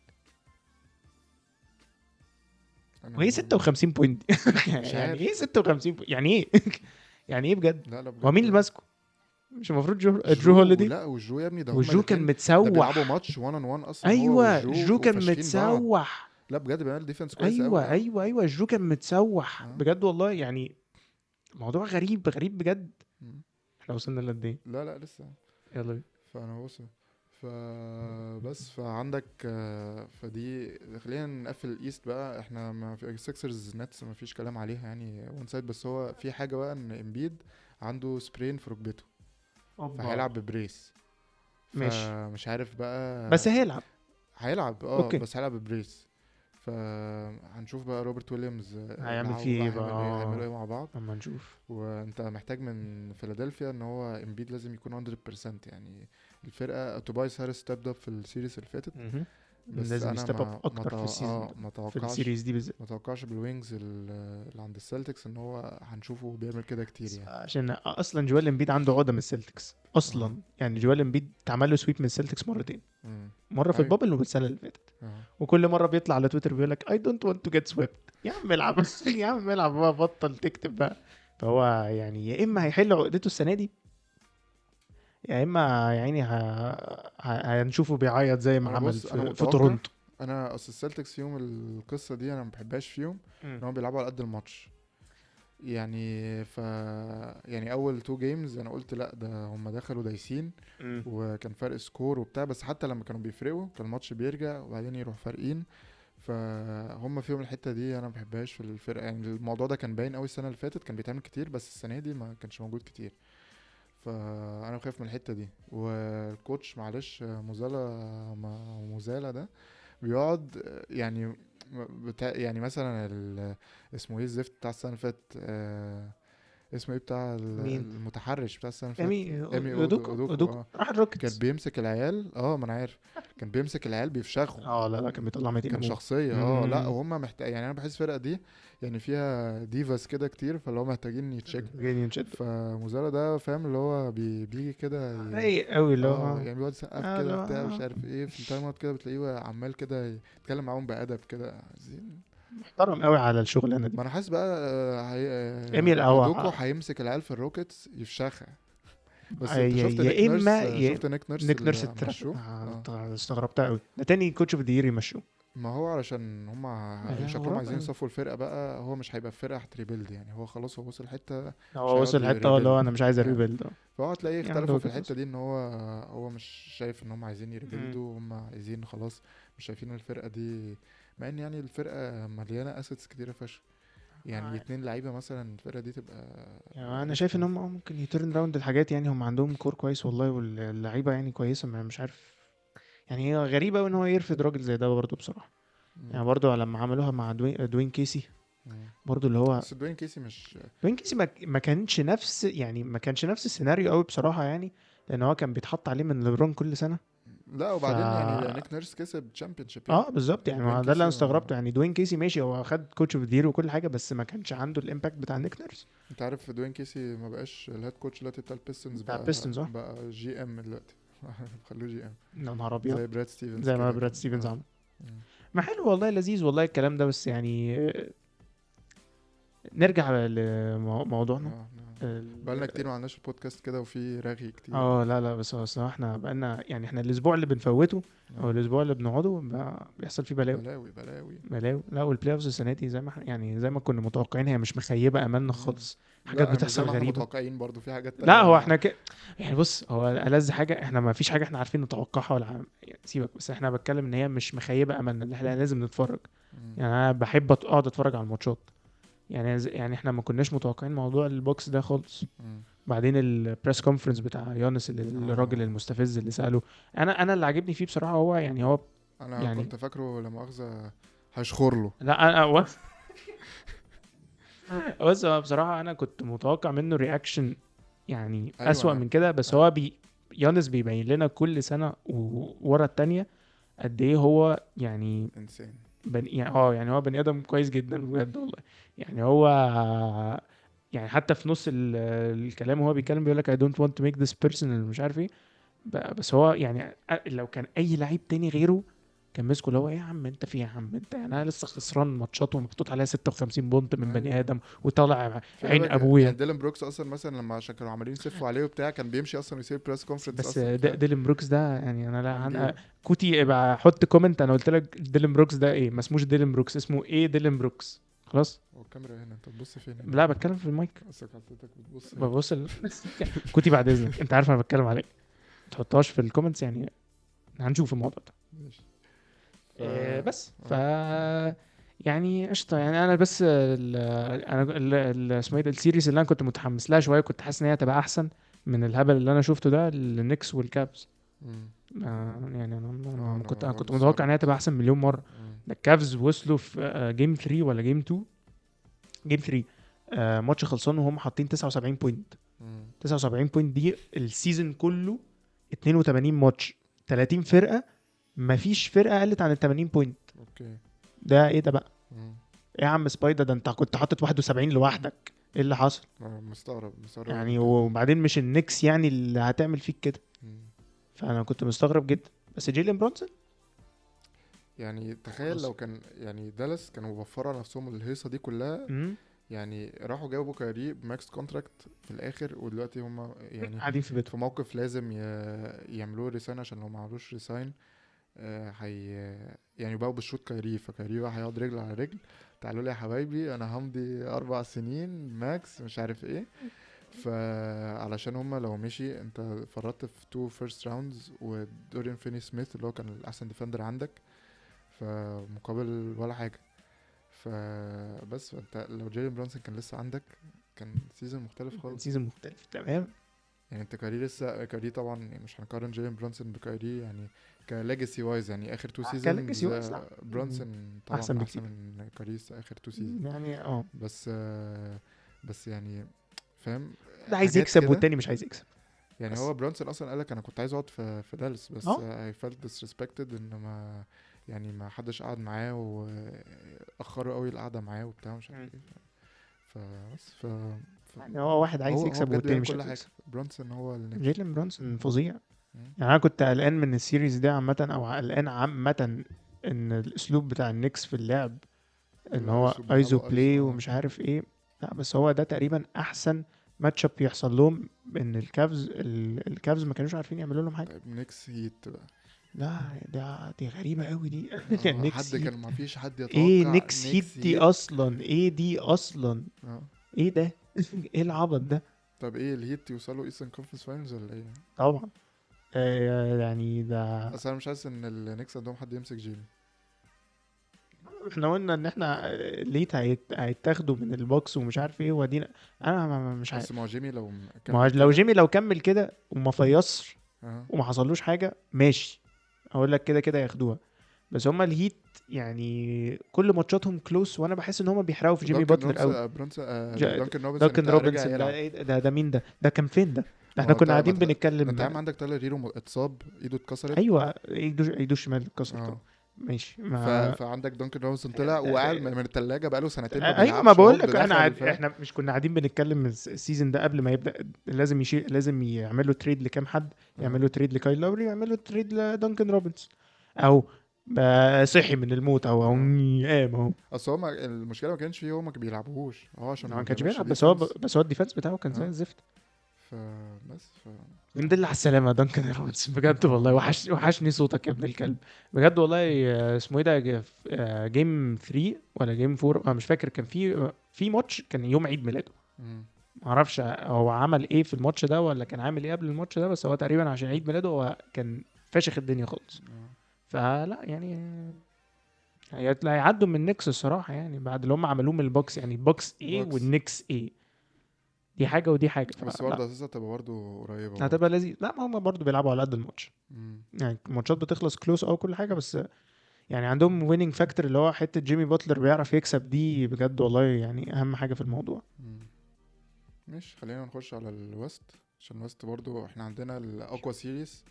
Speaker 1: انا
Speaker 2: وهي 56 بوينت
Speaker 1: مش
Speaker 2: يعني ايه
Speaker 1: عارف.
Speaker 2: 56 بوينت؟ يعني ايه يعني ايه بجد؟
Speaker 1: لا لا
Speaker 2: هو مين اللي
Speaker 1: بجد.
Speaker 2: ماسكه؟ مش المفروض جو
Speaker 1: جو،
Speaker 2: هوليدي؟
Speaker 1: لا وجو يا ابني ده هما
Speaker 2: وجو كان
Speaker 1: الاثنين. ده بيلعبوا
Speaker 2: متسوح.
Speaker 1: ماتش 1 on 1 اصلا هو
Speaker 2: ايوه
Speaker 1: وجو
Speaker 2: جو كان
Speaker 1: وفاشخين بعض.
Speaker 2: متسوح.
Speaker 1: لا بجد بيعمل ديفense كويس قوي.
Speaker 2: ايوه
Speaker 1: اه
Speaker 2: ايوه ايوه جو كان متسوح
Speaker 1: اه
Speaker 2: بجد والله يعني. موضوع غريب غريب بجد.
Speaker 1: مم.
Speaker 2: احنا وصلنا لقد ايه؟
Speaker 1: لا لا لسه.
Speaker 2: يلا بينا.
Speaker 1: فانا بص، فبس فعندك فدي خلينا نقفل الايست بقى. احنا ما في سيكسرز نتس ما فيش كلام عليها يعني وان سايد، بس هو في حاجه بقى ان امبيد عنده سبرين في ركبته،
Speaker 2: اوبا.
Speaker 1: فهيلعب ببريس.
Speaker 2: ماشي
Speaker 1: فمش عارف بقى.
Speaker 2: بس هيلعب.
Speaker 1: هيلعب
Speaker 2: اوكي.
Speaker 1: بس هيلعب ببريس. فهنشوف بقى روبرت ويليامز
Speaker 2: هيعمل
Speaker 1: معاه
Speaker 2: فيه
Speaker 1: بقى
Speaker 2: ايه بقى؟
Speaker 1: هيعملوا ايه مع بعض.
Speaker 2: اما نشوف.
Speaker 1: وانت محتاج من فيلادلفيا ان هو امبيد لازم يكون 100% يعني. الفرقه توبايس هاريس ستيب اب في السيريز اللي فاتت، بس
Speaker 2: لازم
Speaker 1: انا
Speaker 2: يستيب اب اكتر في السيزون ده،
Speaker 1: ما
Speaker 2: في
Speaker 1: توقعش
Speaker 2: السيريز دي بالذات.
Speaker 1: ما توقعش بالوينجز اللي عند السلتكس ان هو هنشوفه بيعمل كده كتير يعني.
Speaker 2: عشان اصلا جوال امبيد عنده عقده من السلتكس
Speaker 1: اه
Speaker 2: اصلا، يعني جوال امبيد اتعمل له سويب من السلتكس مرتين،
Speaker 1: امم
Speaker 2: مره في
Speaker 1: ايوه
Speaker 2: البابل والسنه اللي فاتت.
Speaker 1: اه
Speaker 2: وكل مره بيطلع على تويتر بيقول لك اي دونت ونت تو جيت سويبت. يا عم العب يا عم العب بقى، بطل تكتب بقى. فهو يعني يا اما هيحل عقدته السنه دي، يا اما يعني هنشوفه بيعيط زي ما
Speaker 1: انا
Speaker 2: عمل
Speaker 1: بص انا
Speaker 2: في
Speaker 1: متوقع.
Speaker 2: تورونتو.
Speaker 1: انا اصل السلتكس فيهم القصه دي انا ما بحبهاش فيهم،
Speaker 2: مم.
Speaker 1: ان هم بيلعبوا على قد الماتش يعني. يعني اول تو جيمز انا قلت لا ده هم دخلوا دايسين
Speaker 2: مم.
Speaker 1: وكان فرق سكور وبتاع، بس حتى لما كانوا بيفرقوا كان الماتش بيرجع وبعدين يروح فارقين. فهم فيهم الحته دي انا ما بحبهاش في الفرقه يعني. الموضوع ده كان باين قوي السنه اللي فاتت، كان بيتعمل كتير، بس السنه دي ما كانش موجود كتير. فانا بخاف من الحته دي. والكوتش معلش موزالا ده بيقعد يعني يعني مثلا اسمه ايه الزفت بتاع السنه اللي فاتت اسمه ايه بتاع
Speaker 2: مين؟
Speaker 1: المتحرش بتاع السنه اللي
Speaker 2: ايمي
Speaker 1: فاتت، ايمي اودوكو
Speaker 2: اودوكو راح
Speaker 1: كان
Speaker 2: الروكيتس.
Speaker 1: بيمسك العيال. ما انا عارف. كان بيمسك العيال بيفشخهم.
Speaker 2: اه لا لا كان بيطلع ميتين
Speaker 1: كان
Speaker 2: ابوه.
Speaker 1: شخصيه. لا
Speaker 2: مم.
Speaker 1: وهم محتاج يعني. انا بحس الفرقه دي يعني فيها ديفاس كده كتير، فاللي هو محتاجين يتشيكوا.
Speaker 2: جايين ينشد.
Speaker 1: فموزارا ده فاهم اللي هو بيجي كده
Speaker 2: رايق قوي اللي هو
Speaker 1: يعني بيقعد يسقف
Speaker 2: اللي
Speaker 1: كده
Speaker 2: هو
Speaker 1: بتاع مش عارف ايه في التايم اوت كده، بتلاقيه عمال كده يتكلم معاهم بأدب كده عايزين.
Speaker 2: محترم قوي على الشغلانه دي.
Speaker 1: ما انا حاسس بقى
Speaker 2: ايميل
Speaker 1: اودوكو
Speaker 2: او
Speaker 1: هيمسك العيال في الروكيتس يفشخها. بس انت
Speaker 2: يا
Speaker 1: شفت نيك
Speaker 2: يا
Speaker 1: نيرس؟
Speaker 2: اما
Speaker 1: نيك نيرس
Speaker 2: نيك نيرس
Speaker 1: اللي مشوه.
Speaker 2: استغربتها قوي، ده تاني كوتش اوف ذا يير يمشوه.
Speaker 1: ما هو علشان هما شكلهم
Speaker 2: غراب
Speaker 1: عايزين
Speaker 2: قوي.
Speaker 1: يصفوا الفرقه بقى. هو مش هيبقى في فرقه هتريبيلد يعني. هو خلاص هو وصل حته مش
Speaker 2: هو
Speaker 1: هيقعد
Speaker 2: وصل حته اللي هو
Speaker 1: يريبيلد.
Speaker 2: انا مش عايز
Speaker 1: اه
Speaker 2: اريبيلد.
Speaker 1: فهو هتلاقيه
Speaker 2: يعني عنده
Speaker 1: اختلفوا في
Speaker 2: وجهة
Speaker 1: الحته
Speaker 2: نظر.
Speaker 1: دي ان هو مش شايف ان هم عايزين يريبيلدوا، هم عايزين خلاص. مش شايفين الفرقه دي، مع ان يعني الفرقه مليانه اسيتس كتيره فشخ. يعني 2 لعيبه مثلا الفرقه دي تبقى
Speaker 2: يعني انا شايف
Speaker 1: قشطه
Speaker 2: ان
Speaker 1: يعني.
Speaker 2: هم ممكن يترن راوند الحاجات، يعني هم عندهم كور كويس والله، واللعيبه يعني كويسه، مش عارف. يعني هي غريبه قوي ان هو يرفض راجل زي ده برضه بصراحه.
Speaker 1: مم.
Speaker 2: يعني برضه لما عملوها مع دوين كيسي،
Speaker 1: مم.
Speaker 2: برضه اللي هو
Speaker 1: بس دوين كيسي مش
Speaker 2: دوين كيسي ما كانش نفس، يعني ما كانش نفس السيناريو قوي بصراحه يعني، لان هو كان بيتحط عليه من ليبرون كل سنه.
Speaker 1: لا
Speaker 2: ف
Speaker 1: وبعدين يعني نيك نيرس كسب تشامبيونشيب يعني.
Speaker 2: اه بالظبط، يعني
Speaker 1: دوين
Speaker 2: ده اللي انا
Speaker 1: كيسي
Speaker 2: استغربته. يعني دوين كيسي ماشي هو خد كوتش اوف دير وكل حاجه، بس ما كانش عنده الامباكت بتاع نيك نيرس
Speaker 1: انت عارف دوين كيسي ما بقاش الهيد كوتش دلوقتي بتاع البيستنز،
Speaker 2: بتاع
Speaker 1: بقى
Speaker 2: بيستنز. اه
Speaker 1: بقى جي ام دلوقتي. خلوه جي ام
Speaker 2: يا نهار ابيض.
Speaker 1: زي براد ستيفنز
Speaker 2: زي ما
Speaker 1: كده
Speaker 2: براد
Speaker 1: كان
Speaker 2: ستيفنز عمل.
Speaker 1: مم.
Speaker 2: ما حلو والله، لذيذ والله الكلام ده، بس يعني نرجع لموضوعنا.
Speaker 1: اه بقالنا كتير ما عملناش البودكاست كده وفي رغي كتير.
Speaker 2: لا لا بس هو الصراحة احنا بقالنا، يعني احنا الاسبوع اللي بنفوته او الاسبوع اللي بنقعده بيحصل فيه بلاوي.
Speaker 1: بلاوي بلاوي.
Speaker 2: بلاوي. لا والبلاي اوفز السنة دي زي ما يعني زي ما كنا متوقعين هي مش مخيبة املنا
Speaker 1: مم.
Speaker 2: خالص. حاجات
Speaker 1: لا مش زي
Speaker 2: بتحصل
Speaker 1: ما احنا
Speaker 2: غريبة.
Speaker 1: متوقعين برضو في حاجات
Speaker 2: لا هو
Speaker 1: تانية.
Speaker 2: احنا يعني بص، هو ألذ حاجة احنا ما فيش حاجة احنا عارفين نتوقعها ولا يعني سيبك، بس احنا بتكلم ان هي مش مخيبة املنا، ان احنا لازم نتفرج.
Speaker 1: مم.
Speaker 2: يعني انا بحب اقعد اتفرج على الماتشات. يعني يعني احنا ما كناش متوقعين موضوع البوكس ده خالص.
Speaker 1: مم.
Speaker 2: بعدين البريس كونفرنس بتاع يانس الراجل المستفز اللي سأله، انا اللي عاجبني فيه بصراحة هو يعني هو
Speaker 1: انا
Speaker 2: يعني
Speaker 1: كنت فاكره لما مؤاخذه هيشخر له.
Speaker 2: لا انا بس هو بصراحه انا كنت متوقع منه رياكشن يعني
Speaker 1: ايوه
Speaker 2: اسوأ
Speaker 1: انا
Speaker 2: من كده، بس هو يانس بيبين لنا كل سنه ورا التانية قد ايه هو يعني
Speaker 1: انسان.
Speaker 2: يعني يعني هو بني ادم كويس جدا بجد والله. يعني هو يعني حتى في نص الكلام وهو بيتكلم بيقول لك I don't want to make this personal مش عارف ايه. بس هو يعني لو كان اي لعيب تاني غيره كان مسكه اللي هو ايه يا عم انت في يا عم انت، يعني انا لسه خسران ماتشات ومحطوط عليها 56 بونت من بني
Speaker 1: ايوه
Speaker 2: ادم وطالع
Speaker 1: في
Speaker 2: عين
Speaker 1: بالك يعني
Speaker 2: ابويا.
Speaker 1: ديلان بروكس اصلا مثلا لما عشان كانوا عمالين يسفوا عليه وبتاع كان بيمشي اصلا يسيب بريس كونفرنس
Speaker 2: بس
Speaker 1: اصلا فاهم.
Speaker 2: ديلن بروكس ده يعني انا لا
Speaker 1: هنجيبه.
Speaker 2: كوتي ابقى حط كومنت، انا قلت لك ديلن بروكس ده ايه، ما اسموش ديلن بروكس، اسمه ايه ديلن بروكس خلاص.
Speaker 1: هو الكاميرا هنا انت بتبص فين هنا؟
Speaker 2: لا بتكلم في المايك،
Speaker 1: اصلك حطيتك بتبص هنا.
Speaker 2: ببص كوتي بعد اذنك انت عارف انا بتكلم على ايه، ما تحطهاش في الكومنتس يعني، هنشوف الموضوع ده.
Speaker 1: ماشي. ف
Speaker 2: بس
Speaker 1: اه
Speaker 2: يعني قشطه يعني انا بس انا اسمه ايه ده السيريز اللي انا كنت متحمس لها شويه، كنت حاسس ان هي هتبقى احسن من الهبل اللي انا شفته ده، النكس والكابز.
Speaker 1: مم.
Speaker 2: يعني
Speaker 1: اه
Speaker 2: انا
Speaker 1: انا
Speaker 2: كنت
Speaker 1: برضه
Speaker 2: متوقع ان هي
Speaker 1: استغربت.
Speaker 2: تبقى احسن مليون مره.
Speaker 1: مم.
Speaker 2: ده الكافز وصلوا في جيم 3 ولا جيم 2، جيم 3 ماتش خلصان وهم حاطين 79 بوينت.
Speaker 1: مم.
Speaker 2: 79 بوينت دي السيزون كله 82 ماتش 30 فرقه، مفيش فرقه قلت عن ال 80 بوينت.
Speaker 1: اوكي.
Speaker 2: ده ايه ده بقى؟
Speaker 1: مم.
Speaker 2: ايه يا عم سبايدر ده انت كنت حاطط 71 لوحدك، ايه اللي حصل
Speaker 1: مستغرب أوي
Speaker 2: يعني؟
Speaker 1: بجد.
Speaker 2: وبعدين مش النكس يعني اللي هتعمل فيك كده،
Speaker 1: مم.
Speaker 2: فانا كنت مستغرب جدا. بس جيلين برونسون
Speaker 1: يعني تخيل
Speaker 2: خلاص.
Speaker 1: لو كان يعني دالاس كانوا موفرة نفسهم الهيصة دي كلها،
Speaker 2: امم
Speaker 1: يعني راحوا جابوا كايري بماكس كونتراكت في الاخر، ودلوقتي هم يعني
Speaker 2: قاعدين في بيتهم.
Speaker 1: في موقف لازم يعملوه ريساين، عشان لو ما عملوش ريساين هي يعني بقوا بالشوط كايري، فكايري بقى هيقعد رجل على رجل. تعالوا لي يا حبايبي انا همضي 4 سنين ماكس مش عارف ايه. فعلشان هما لو مشي انت فرطت في 2 فيرست راوندز ودوريان فيني سميث اللي هو كان الاحسن ديفندر عندك، فمقابل ولا حاجه. فبس انت لو جيلين برونسون كان لسه عندك كان سيزون مختلف
Speaker 2: كان
Speaker 1: خالص.
Speaker 2: سيزون مختلف تمام.
Speaker 1: يعني انت كاري لسه كاري طبعا، يعني مش هنقارن جيلين برونسون بكاري يعني كليجاسي وايز، يعني اخر 2 سيزونز
Speaker 2: كلاجاسي وايز لا
Speaker 1: برونسون
Speaker 2: احسن
Speaker 1: طبعا احسن
Speaker 2: بكتير
Speaker 1: من كاري اخر 2 سيزونز.
Speaker 2: يعني
Speaker 1: بس بس يعني فاهم
Speaker 2: ده عايز
Speaker 1: حاجات
Speaker 2: يكسب
Speaker 1: كده.
Speaker 2: والتاني مش عايز يكسب
Speaker 1: يعني
Speaker 2: بس.
Speaker 1: هو برونسون اصلا قالك انا كنت عايز اقعد في دالاس، بس
Speaker 2: اه
Speaker 1: I felt disrespected ان ما يعني ما حدش قعد معاه واخروا قوي القعده معاه وبتاع مش عارف
Speaker 2: مم.
Speaker 1: ايه. فبس
Speaker 2: يعني هو واحد عايز
Speaker 1: هو
Speaker 2: يكسب
Speaker 1: بجد
Speaker 2: والتاني
Speaker 1: بيعمل
Speaker 2: مش
Speaker 1: كل
Speaker 2: عايز
Speaker 1: حاجه.
Speaker 2: يكسب.
Speaker 1: برونسون هو النكس.
Speaker 2: جيلين برونسون فظيع.
Speaker 1: مم.
Speaker 2: يعني انا كنت قلقان من السيريز دي عامه، او قلقان عامه ان الاسلوب بتاع النكس في اللعب ان هو
Speaker 1: الايسو
Speaker 2: ايزو
Speaker 1: بيلعبوا ايسو
Speaker 2: بلاي ومش عارف ايه. لا بس هو ده تقريبا احسن ماتش اب يحصل لهم، ان الكافز ما كانوش عارفين يعملوا لهم حاجه.
Speaker 1: طيب نكس هيت بقى.
Speaker 2: لا دي غريبه قوي دي نيكس
Speaker 1: حد
Speaker 2: هيت.
Speaker 1: كان ما فيش حد
Speaker 2: ايه
Speaker 1: يتوقع
Speaker 2: نيكس هيت
Speaker 1: نكس
Speaker 2: دي
Speaker 1: هيت.
Speaker 2: اصلا؟ ايه دي اصلا؟
Speaker 1: اه
Speaker 2: ايه ده؟ ايه العبط ده؟
Speaker 1: طب ايه الهيت يوصلوا ايسترن كونفرنس فاينلز ولا ايه؟
Speaker 2: طبعا يعني ده
Speaker 1: اصل انا مش حاسس ان النكس عندهم حد يمسك جيمي.
Speaker 2: احنا قلنا ان احنا ليت هيتاخدوا من البوكس ومش عارف ايه ودينا. انا مش
Speaker 1: بس
Speaker 2: عارف.
Speaker 1: ما هو جيمي لو
Speaker 2: ما هو
Speaker 1: كمل
Speaker 2: لو
Speaker 1: كده.
Speaker 2: جيمي لو كمل كده وما فيصش
Speaker 1: اه
Speaker 2: وما حصلوش حاجه ماشي، اقول لك كده كده ياخدوها. بس هما الهيت يعني كل ماتشاتهم كلوس، وانا بحس ان هما بيحرقوا في جيمي
Speaker 1: دانكن
Speaker 2: باتلر
Speaker 1: روبس
Speaker 2: قوي.
Speaker 1: برونسون
Speaker 2: جا-
Speaker 1: دانكن روبنسون
Speaker 2: دانكن
Speaker 1: انت رجع
Speaker 2: روبنسون ده
Speaker 1: يلعب.
Speaker 2: إيه ده مين ده كان فين ده
Speaker 1: ما
Speaker 2: احنا
Speaker 1: هو
Speaker 2: كنا
Speaker 1: انت
Speaker 2: قاعدين
Speaker 1: ما انت
Speaker 2: بنتكلم.
Speaker 1: عم عندك تايلر هيرو اتصاب ايده اتكسرت.
Speaker 2: ايوه ايده الشمال اتكسرت
Speaker 1: اه
Speaker 2: ماشي ما
Speaker 1: فعندك دانكن روبنسون طلع وقاعد من التلاجة بقاله سنتين ما
Speaker 2: ايوه ما
Speaker 1: بيلعبش،
Speaker 2: بقول
Speaker 1: هوب
Speaker 2: لك احنا
Speaker 1: دخل فاهم.
Speaker 2: احنا مش كنا قاعدين بنتكلم السيزون ده قبل ما يبدا لازم لازم يعملوا تريد لكام حد،
Speaker 1: اه
Speaker 2: يعملوا تريد لكايل لاوري، يعملوا تريد لدانكن روبنز، او صحي من الموت او
Speaker 1: اه
Speaker 2: قام اهو.
Speaker 1: اصل هو المشكله ما كانش فيه، هو ما بيلعبوش هو عشان
Speaker 2: هو ما
Speaker 1: ما
Speaker 2: كانش
Speaker 1: بيعملش
Speaker 2: بيلعب، بس هو
Speaker 1: ديفense.
Speaker 2: الديفenس بتاعه كان زي
Speaker 1: اه
Speaker 2: الزفت.
Speaker 1: فبس
Speaker 2: الحمد لله على السلامة يا دانكن روبنز بجد والله،
Speaker 1: والله.
Speaker 2: وحشني صوتك يا ابن الكلب بجد والله. اسمه ايه ده جيم 3 ولا جيم 4 انا مش فاكر، كان في ماتش كان يوم عيد ميلاده،
Speaker 1: مم.
Speaker 2: معرفش هو عمل ايه في الماتش ده ولا كان عامل ايه قبل الماتش ده، بس هو تقريبا عشان عيد ميلاده هو كان فاشخ الدنيا خالص.
Speaker 1: اه
Speaker 2: فلا يعني هيعدوا من النكس الصراحة، يعني بعد اللي هم عملوه من البوكس، يعني البوكس ايه
Speaker 1: باكس.
Speaker 2: والنكس ايه، دي حاجة ودي حاجة
Speaker 1: بس
Speaker 2: فلا.
Speaker 1: برضه اساسا تبقى برضه قريبه برضه.
Speaker 2: هتبقى لذيذ. لا ما هم برضه بيلعبوا على قد الماتش،
Speaker 1: مم.
Speaker 2: يعني الماتشات بتخلص كلوز او كل حاجة، بس يعني عندهم ويننج فاكتور اللي هو حته جيمي باتلر بيعرف يكسب دي بجد والله، يعني اهم حاجه في الموضوع.
Speaker 1: مم. ماشي، خلينا نخش على الويست، عشان الويست برضو احنا عندنا الاقوى سيريز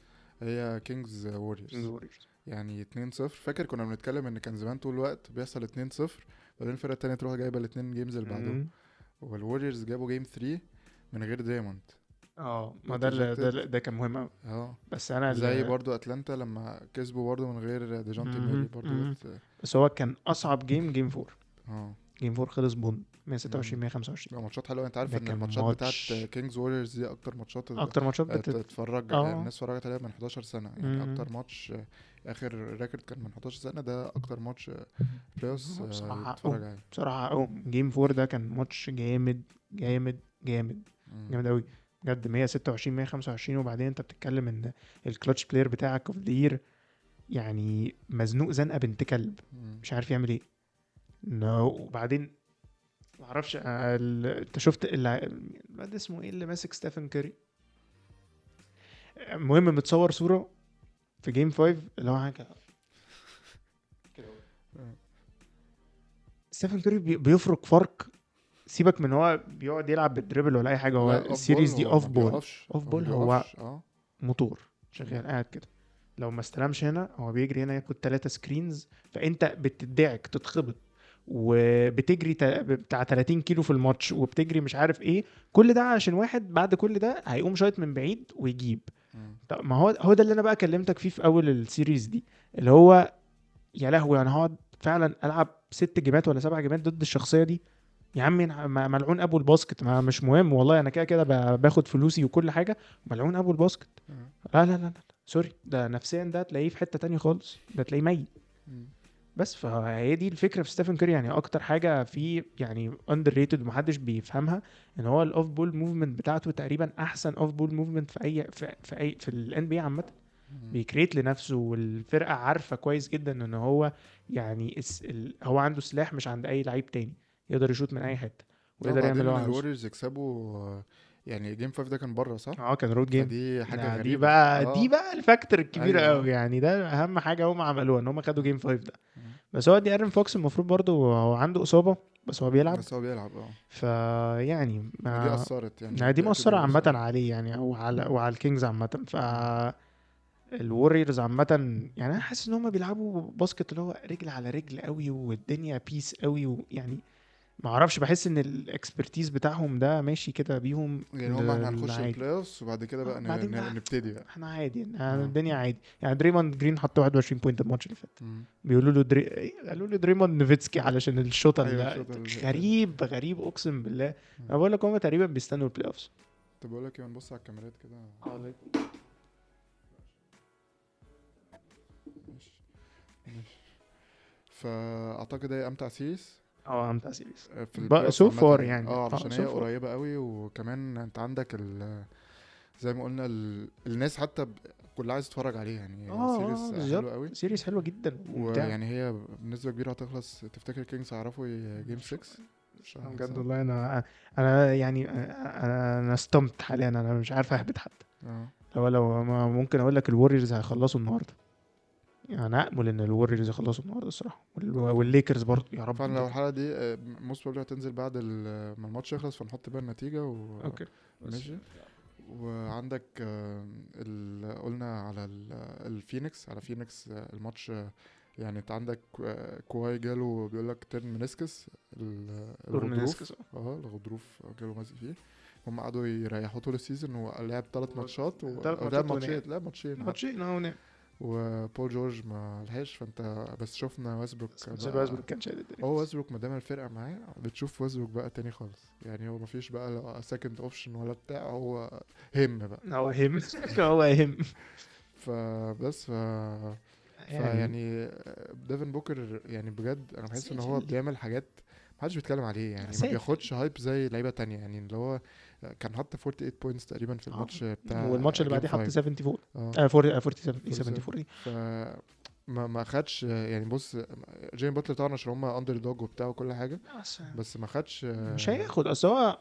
Speaker 1: هي كينجز ووريرز. يعني 2-0. فاكر كنا بنتكلم ان كان زمان طول الوقت بيحصل 2-0 بعدين الفرقه التانية تروح جايبه الاتنين جيمز اللي بعدهم،
Speaker 2: مم.
Speaker 1: والوريرز جابوا جيم 3 من غير دايموند
Speaker 2: ما ده
Speaker 1: ejected.
Speaker 2: ده كان مهم أوي.
Speaker 1: اه
Speaker 2: بس انا
Speaker 1: زي برضو اتلانتا لما كسبوا برضو من غير ديجانتي ميلي برضو
Speaker 2: بس هو كان اصعب جيم 4.
Speaker 1: اه
Speaker 2: جيم 4 خلص بون 126
Speaker 1: لا
Speaker 2: 125.
Speaker 1: ماتشات حلوه. انت عارف
Speaker 2: ده
Speaker 1: ان
Speaker 2: كان
Speaker 1: الماتشات بتاعت
Speaker 2: ماتش
Speaker 1: كينجز ووريرز دي اكتر ماتشات
Speaker 2: اكتر ماتشات
Speaker 1: تتفرج
Speaker 2: اه
Speaker 1: الناس اتفرجت عليها من 11 سنه. يعني
Speaker 2: مم.
Speaker 1: اكتر ماتش اخر ريكورد كان من 11 سنه، ده اكتر ماتش بلايوفs
Speaker 2: بصراحة
Speaker 1: يتفرج عليه.
Speaker 2: جيم 4 ده كان ماتش جامد جامد جامد
Speaker 1: مم.
Speaker 2: جامد قوي بجد. 126 125. وبعدين انت بتتكلم ان الكلاتش بلاير بتاعك اوف ذا يير يعني مزنوق زنقه بنت كلب
Speaker 1: مم.
Speaker 2: مش عارف يعمل ايه. وبعدين ما اعرفش انت شفت الواد اسمه ايه اللي ماسك ستيفن كاري؟ المهم متصور صوره في جيم 5 اللي هو حاجه كده. ستيفن كاري بيفرق فرق. سيبك من هو بيقعد يلعب بالدريبل ولا اي حاجه، هو
Speaker 1: لا اوف بول،
Speaker 2: السيريز دي
Speaker 1: هو
Speaker 2: اوف
Speaker 1: ما
Speaker 2: بول.
Speaker 1: بيقفش
Speaker 2: اوف
Speaker 1: هو ما
Speaker 2: بول هو
Speaker 1: بيقفش اه.
Speaker 2: موتور شغال قاعد كده. لو ما استلمش هنا هو بيجري هنا ياخد 3 سكرينز، فانت بتدعك تتخبط وبتجري بتاع 30 كيلو في الماتش وبتجري مش عارف ايه. كل ده عشان واحد بعد كل ده هيقوم شايط من بعيد ويجيب.
Speaker 1: مم.
Speaker 2: طب ما هو ده اللي انا بقى كلمتك فيه في اول السيريز دي، اللي هو يا لهوي انا هقعد فعلا العب 6 جيمات ولا 7 جيمات ضد الشخصيه دي؟ يا عمي ملعون ابو الباسكت، ما مش مهم والله، انا كده كده باخد فلوسي وكل حاجه. ملعون ابو الباسكت.
Speaker 1: مم.
Speaker 2: لا لا لا لا سوري، ده نفسيا ده تلاقيه في حته تانية خالص، ده تلاقيه ميت.
Speaker 1: مم.
Speaker 2: بس فهي دي الفكره في ستيفن كوري، يعني اكتر حاجه فيه يعني اندر ريتد ومحدش بيفهمها، ان هو الاوف بول موفمنت بتاعته تقريبا احسن اوف بول موفمنت في اي في الان بي عامه.
Speaker 1: مم.
Speaker 2: بيكريت لنفسه، والفرقه عارفه كويس جدا ان هو يعني هو عنده سلاح مش عند اي لعيب تاني، يقدر يشوط من اي حته
Speaker 1: لا
Speaker 2: ويقدر يعمل
Speaker 1: وبعدين
Speaker 2: اللي هو
Speaker 1: ان
Speaker 2: عاوزه.
Speaker 1: الوريورز يكسبوا يعني جيم 5 ده كان بره صح،
Speaker 2: كان رود جيم.
Speaker 1: فدي حاجه
Speaker 2: دي
Speaker 1: غريبه
Speaker 2: بقى
Speaker 1: اه.
Speaker 2: الفاكتور الكبيره
Speaker 1: ايوه
Speaker 2: قوي، يعني ده اهم حاجه هم عملوها ان هم خدوا جيم 5 ده.
Speaker 1: مم.
Speaker 2: بس هو دي ارن فوكس المفروض برضه هو عنده اصابه بس هو بيلعب.
Speaker 1: بس هو بيلعب اه.
Speaker 2: فيعني
Speaker 1: ودي اثرت يعني
Speaker 2: دي
Speaker 1: اكيد
Speaker 2: مؤثره عامه
Speaker 1: اثرت.
Speaker 2: عليه يعني، او وعلى الكينجز عامه.
Speaker 1: مم.
Speaker 2: الوريورز عامة يعني انا حاسس ان هم بيلعبوا باسكت اللي هو رجل على رجل قوي والدنيا بيس قوي، ويعني ما اعرفش، بحس ان الاكسبرتيز بتاعهم ده ماشي كده بيهم
Speaker 1: يعني هما احنا هنخش
Speaker 2: العادي.
Speaker 1: البلاي اوفس وبعد كده بقى
Speaker 2: بعدين بقى
Speaker 1: نبتدي بقى.
Speaker 2: احنا عادي يعني
Speaker 1: اه.
Speaker 2: الدنيا عادي. يعني دريموند جرين حط 21 بوينت الماتش اللي فات.
Speaker 1: مم.
Speaker 2: بيقولوا له قالوا له دريموند نوفيتسكي علشان الشوطه
Speaker 1: ايوه الشوط التاني.
Speaker 2: غريب غريب اقسم بالله. انا بقول لك هم تقريبا بيستنوا البلاي اوفز.
Speaker 1: طب بقول لك ايه، نبص على الكاميرات كده. ماشي ماشي. فاعتقد هي امتع سيريز
Speaker 2: امتع سيريز
Speaker 1: في البلاي اوفس
Speaker 2: سو فار
Speaker 1: عامه
Speaker 2: يعني.
Speaker 1: اه، علشان
Speaker 2: سو
Speaker 1: هي
Speaker 2: فار
Speaker 1: قريبه قوي. وكمان انت عندك زي ما قلنا الناس حتى كلها عايز تتفرج عليها. يعني سيريز
Speaker 2: بالظبط
Speaker 1: حلوه قوي.
Speaker 2: سيريز حلوه جدا وممتعه.
Speaker 1: ويعني هي بنسبه كبيره هتخلص. تفتكر كينجز هيعرفوا جيم 6؟
Speaker 2: بجد والله انا يعني انا استمت حاليا، انا مش عارف اهبط حتى.
Speaker 1: اه
Speaker 2: لو ممكن اقول لك الوريورز هيخلصوا النهارده. يعني انا امل ان الوريورز يخلصوا النهارده الصراحه، والليكرز برضه يا رب.
Speaker 1: فعلا لو الحلقه دي موست بروبلي هتنزل بعد ما الماتش يخلص، فنحط بقى النتيجه
Speaker 2: اوكي
Speaker 1: ماشي. وعندك قلنا على الفينيكس، على فينيكس الماتش يعني انت عندك كواي جاله بيقول لك تيرن منسكس الغضروف. الغضروف جاله ماسك فيه. هم قعدوا يريحوا طول السيزون ولعب 3 ماتشات ولعب ماتشين. وبول جورج ما لحقش. فانت بس شفنا ويسبروك
Speaker 2: ويسبروك كان شايل الدنيا.
Speaker 1: هو ويسبروك ما دام الفرقه معاه بتشوف ويسبروك بقى تاني خالص. يعني هو ما فيش بقى سكند اوبشن ولا بتاع، هو هم بقى.
Speaker 2: هو هم هو هم.
Speaker 1: فبس يعني ديفن بوكر يعني بجد انا بحس ان هو بيعمل حاجات محدش بيتكلم عليه. يعني ما بياخدش هايب زي لعيبه تانية. يعني اللي هو كان حط 48 بوينتس تقريبا في الماتش بتاع،
Speaker 2: والماتش اللي بعديه حط 74 74
Speaker 1: ف ما خدش. يعني بص جيمي باتلر طبعا عشان هم اندر دوج وبتاع وكل حاجه، بس ما خدش.
Speaker 2: مش هياخد اصل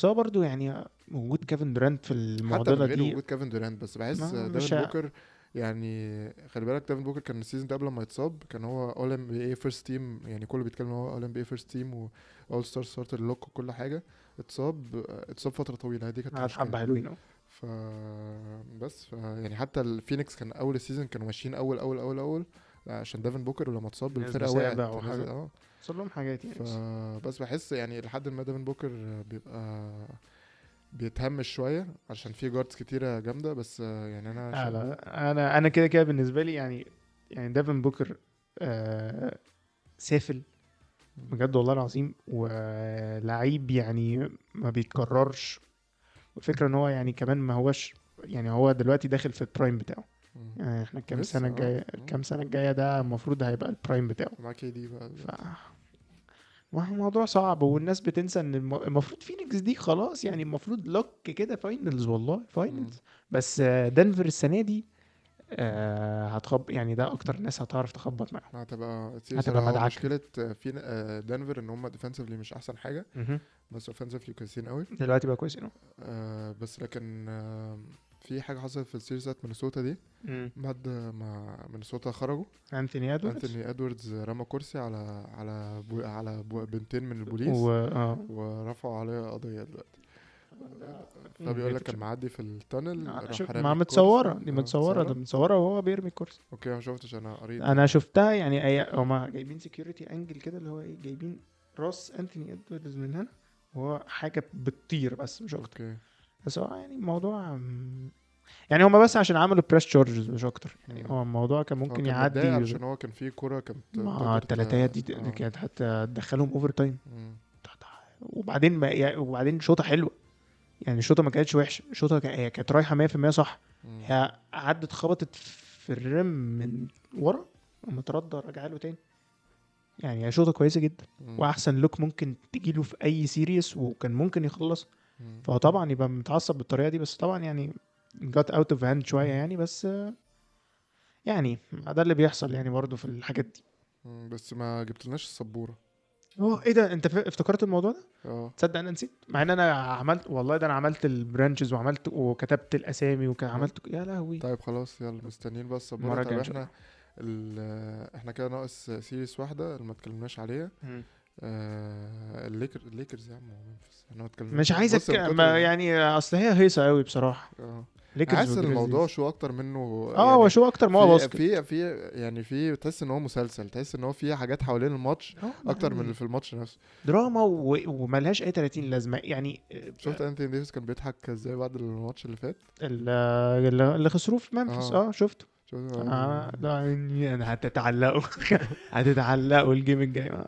Speaker 2: هو برضو يعني وجود كيفن دورانت في
Speaker 1: حتى من
Speaker 2: المعضله
Speaker 1: غير
Speaker 2: دي
Speaker 1: وجود كيفن دورانت. بس بحس
Speaker 2: مش
Speaker 1: ديفن بوكر يعني خلي بالك ديفن بوكر كان السيزون ده قبل ما يتصاب كان هو اول ام بي اي فيرست تيم، يعني كله بيتكلم ان هو اول ام بي اي فيرست تيم واول ستار ستارتر لوك وكل حاجه. اتصاب فتره طويله، دي كانت
Speaker 2: قعد
Speaker 1: المشكله.
Speaker 2: حبه حلوين اهو.
Speaker 1: ف يعني حتى الفينيكس كان اول السيزون كانوا ماشيين اول عشان ديفن بوكر، ولما اتصاب
Speaker 2: نزلوا
Speaker 1: الفرقه وقعت
Speaker 2: سابع
Speaker 1: نزل
Speaker 2: وحاجه، حصل لهم حاجات يعني.
Speaker 1: بس بحس يعني لحد ما ديفن بوكر بيبقى بيتهمش شويه عشان في جاردز كتيره جامده، بس يعني انا
Speaker 2: انا كده كده بالنسبه لي يعني ديفن بوكر سافل بجد والله العظيم، ولعيب يعني ما بيتكررش. والفكره ان هو يعني كمان ما هوش، يعني هو دلوقتي داخل في البرايم بتاعه. يعني احنا
Speaker 1: لسه
Speaker 2: كام سنه الجايه ده المفروض هيبقى البرايم بتاعه.
Speaker 1: معاك دي بقى
Speaker 2: ف موضوع صعب، والناس بتنسى ان المفروض فينيكس دي خلاص، يعني المفروض لوك كده فاينلز، والله فاينلز. بس دنفر السنه دي يعني ده اكتر ناس هتعرف تخبط معاهم.
Speaker 1: هتبقى
Speaker 2: هتبقى
Speaker 1: هو
Speaker 2: مدعكه.
Speaker 1: مشكله في دنفر ان هم ديفنسively مش احسن حاجه،
Speaker 2: مهم.
Speaker 1: بس اوفنسively كويسين قوي.
Speaker 2: دلوقتي بقى كويسين اهو.
Speaker 1: بس لكن في حاجه حصلت في السيريز بتاعت مينيسوتا دي
Speaker 2: مم.
Speaker 1: بعد ما مينيسوتا خرجوا.
Speaker 2: انثوني ادواردز
Speaker 1: انثوني ادواردز رمى كرسي على بنتين من البوليس، ورفعوا عليه قضيه دلوقتي. فبيقول لك كان معدي في التانل
Speaker 2: انا
Speaker 1: راح
Speaker 2: شوف،
Speaker 1: رامي
Speaker 2: ما
Speaker 1: الكرسي.
Speaker 2: متصوره دي، متصوره وهو بيرمي الكرسي.
Speaker 1: اوكي ما شفتش، انا قريت
Speaker 2: انا شفتها يعني هما جايبين سكيورتي انجل كده، اللي هو ايه، جايبين راس انثوني ادواردز من هنا، وهو حاجه بتطير بس مش اكتر.
Speaker 1: اوكي.
Speaker 2: بس هو يعني الموضوع يعني هما بس عشان عملوا بريس تشارجز مش اكتر، يعني هو الموضوع كان
Speaker 1: هو
Speaker 2: ممكن
Speaker 1: كان متضايق
Speaker 2: يعدي.
Speaker 1: علشان هو كان في كرة كانت
Speaker 2: مع التلاتات دي كانت حتى تدخلهم اوفر تايم. وبعدين وبعدين شوطه حلوه، يعني الشوطه ما كانتش وحشه، الشوطه هي كانت رايحه 100% صح. هي عدت خبطت في الرم من ورا، ومتردة رجع له تاني. يعني هي شوطه كويسه جدا، واحسن لوك ممكن تجيله في اي سيريس، وكان ممكن يخلص. فهو طبعا يبقى متعصب بالطريقه دي، بس طبعا يعني جات اوت اوف هاند شويه يعني. بس يعني ده اللي بيحصل يعني برضه في الحاجات دي.
Speaker 1: بس ما جبتلناش السبورة.
Speaker 2: ايه ده، انت افتكرت الموضوع ده؟
Speaker 1: اه
Speaker 2: تصدق انا نسيت، مع ان انا عملت والله، ده انا عملت البرانشز وعملت وكتبت الاسامي عملت يا لهوي.
Speaker 1: طيب خلاص يلا مستنيين بس السبورة.
Speaker 2: المره
Speaker 1: طيب
Speaker 2: الجايه
Speaker 1: احنا كده ناقص سيريس واحدة اللي ما اتكلمناش عليها. الليكرز يا عم وممفيس احنا ما اتكلمناش.
Speaker 2: مش عايزك يعني اصل هي هيصه قوي بصراحه.
Speaker 1: حاسس الموضوع شو اكتر منه
Speaker 2: هو شو اكتر ما هو باسكت.
Speaker 1: يعني في تحس ان هو مسلسل، تحس ان هو في حاجات حوالين الماتش اكتر من اللي في الماتش نفسه.
Speaker 2: دراما وملهاش اي 30 لازمه يعني.
Speaker 1: شفت انتوني ديفيس كان بيضحك ازاي بعد الماتش اللي فات
Speaker 2: اللي خسروه في ممفيس. شفته. لا انا هتتعلقوا هتتعلقوا الجيم الجاي.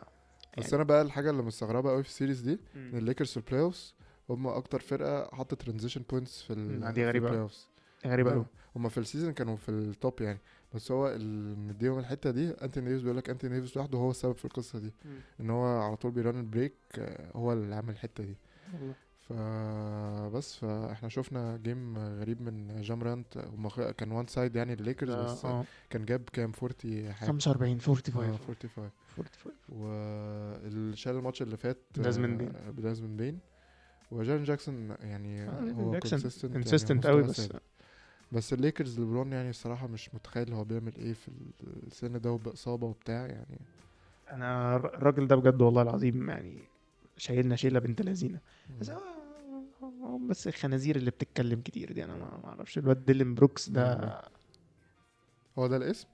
Speaker 1: بس انا بقى الحاجه اللي مستغربه قوي في السيريز دي ان الليكرز في البلاي اوفز هم اكتر فرقه حطت ترانزيشن بوينتس في
Speaker 2: دي غريبه
Speaker 1: البلاي اوفز.
Speaker 2: غريبه قوي.
Speaker 1: هم في السيزون كانوا في التوب يعني، بس هو مديهم الحته دي. انتوني ديفيس بيقول لك انتوني ديفيس لوحده هو السبب في القصه دي. ان هو على طول بيران البريك، هو اللي عامل الحته دي. فاحنا شفنا جيم غريب من جامرانت، كان وان سايد يعني الليكرز، بس كان جاب كام 40 حاجه 45 واللي شال الماتش اللي فات دازمن بين وجارين جاكسون. يعني هو كونسيستنت
Speaker 2: قوي.
Speaker 1: بس الليكرز ليبرون يعني الصراحه مش متخيل هو بيعمل ايه في السن ده وباصابه وبتاع يعني.
Speaker 2: انا الراجل ده بجد والله العظيم يعني شايلنا شيله بنت لذينه. بس الخنازير اللي بتتكلم كتير دي انا ما اعرفش. الواد ديلين بروكس ده
Speaker 1: هو ده الاسم؟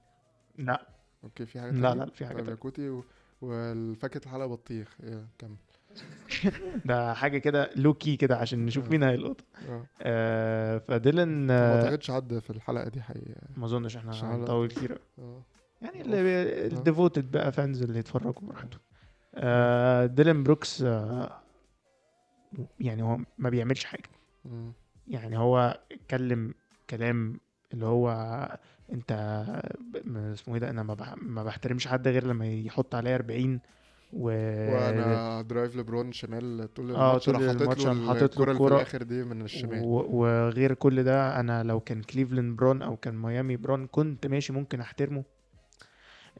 Speaker 2: لا
Speaker 1: اوكي في حاجه
Speaker 2: لا في حاجه تانية.
Speaker 1: كوتي والفاكهه الحلقه بطيخ كمل.
Speaker 2: ده حاجه كده لوكي كده عشان نشوف مين هيلقط. فديلن
Speaker 1: ما اعتقدش حد في الحلقه دي حقيقة.
Speaker 2: ما اظنش احنا هنطول كتير. يعني اللي الديفوتد بقى فانز اللي يتفرجوا براحتهم. ديلن بروكس يعني هو ما بيعملش حاجه. يعني هو اتكلم كلام اللي هو انت اسمه ايه ده، انا ما بحترمش حد غير لما يحط عليا 40
Speaker 1: وانا درايف لبرون شمال طول الماتش، راح حاطط له الكرة في الاخر دي من الشمال.
Speaker 2: وغير كل ده انا لو كان كليفلاند برون او كان ميامي برون كنت ماشي ممكن احترمه.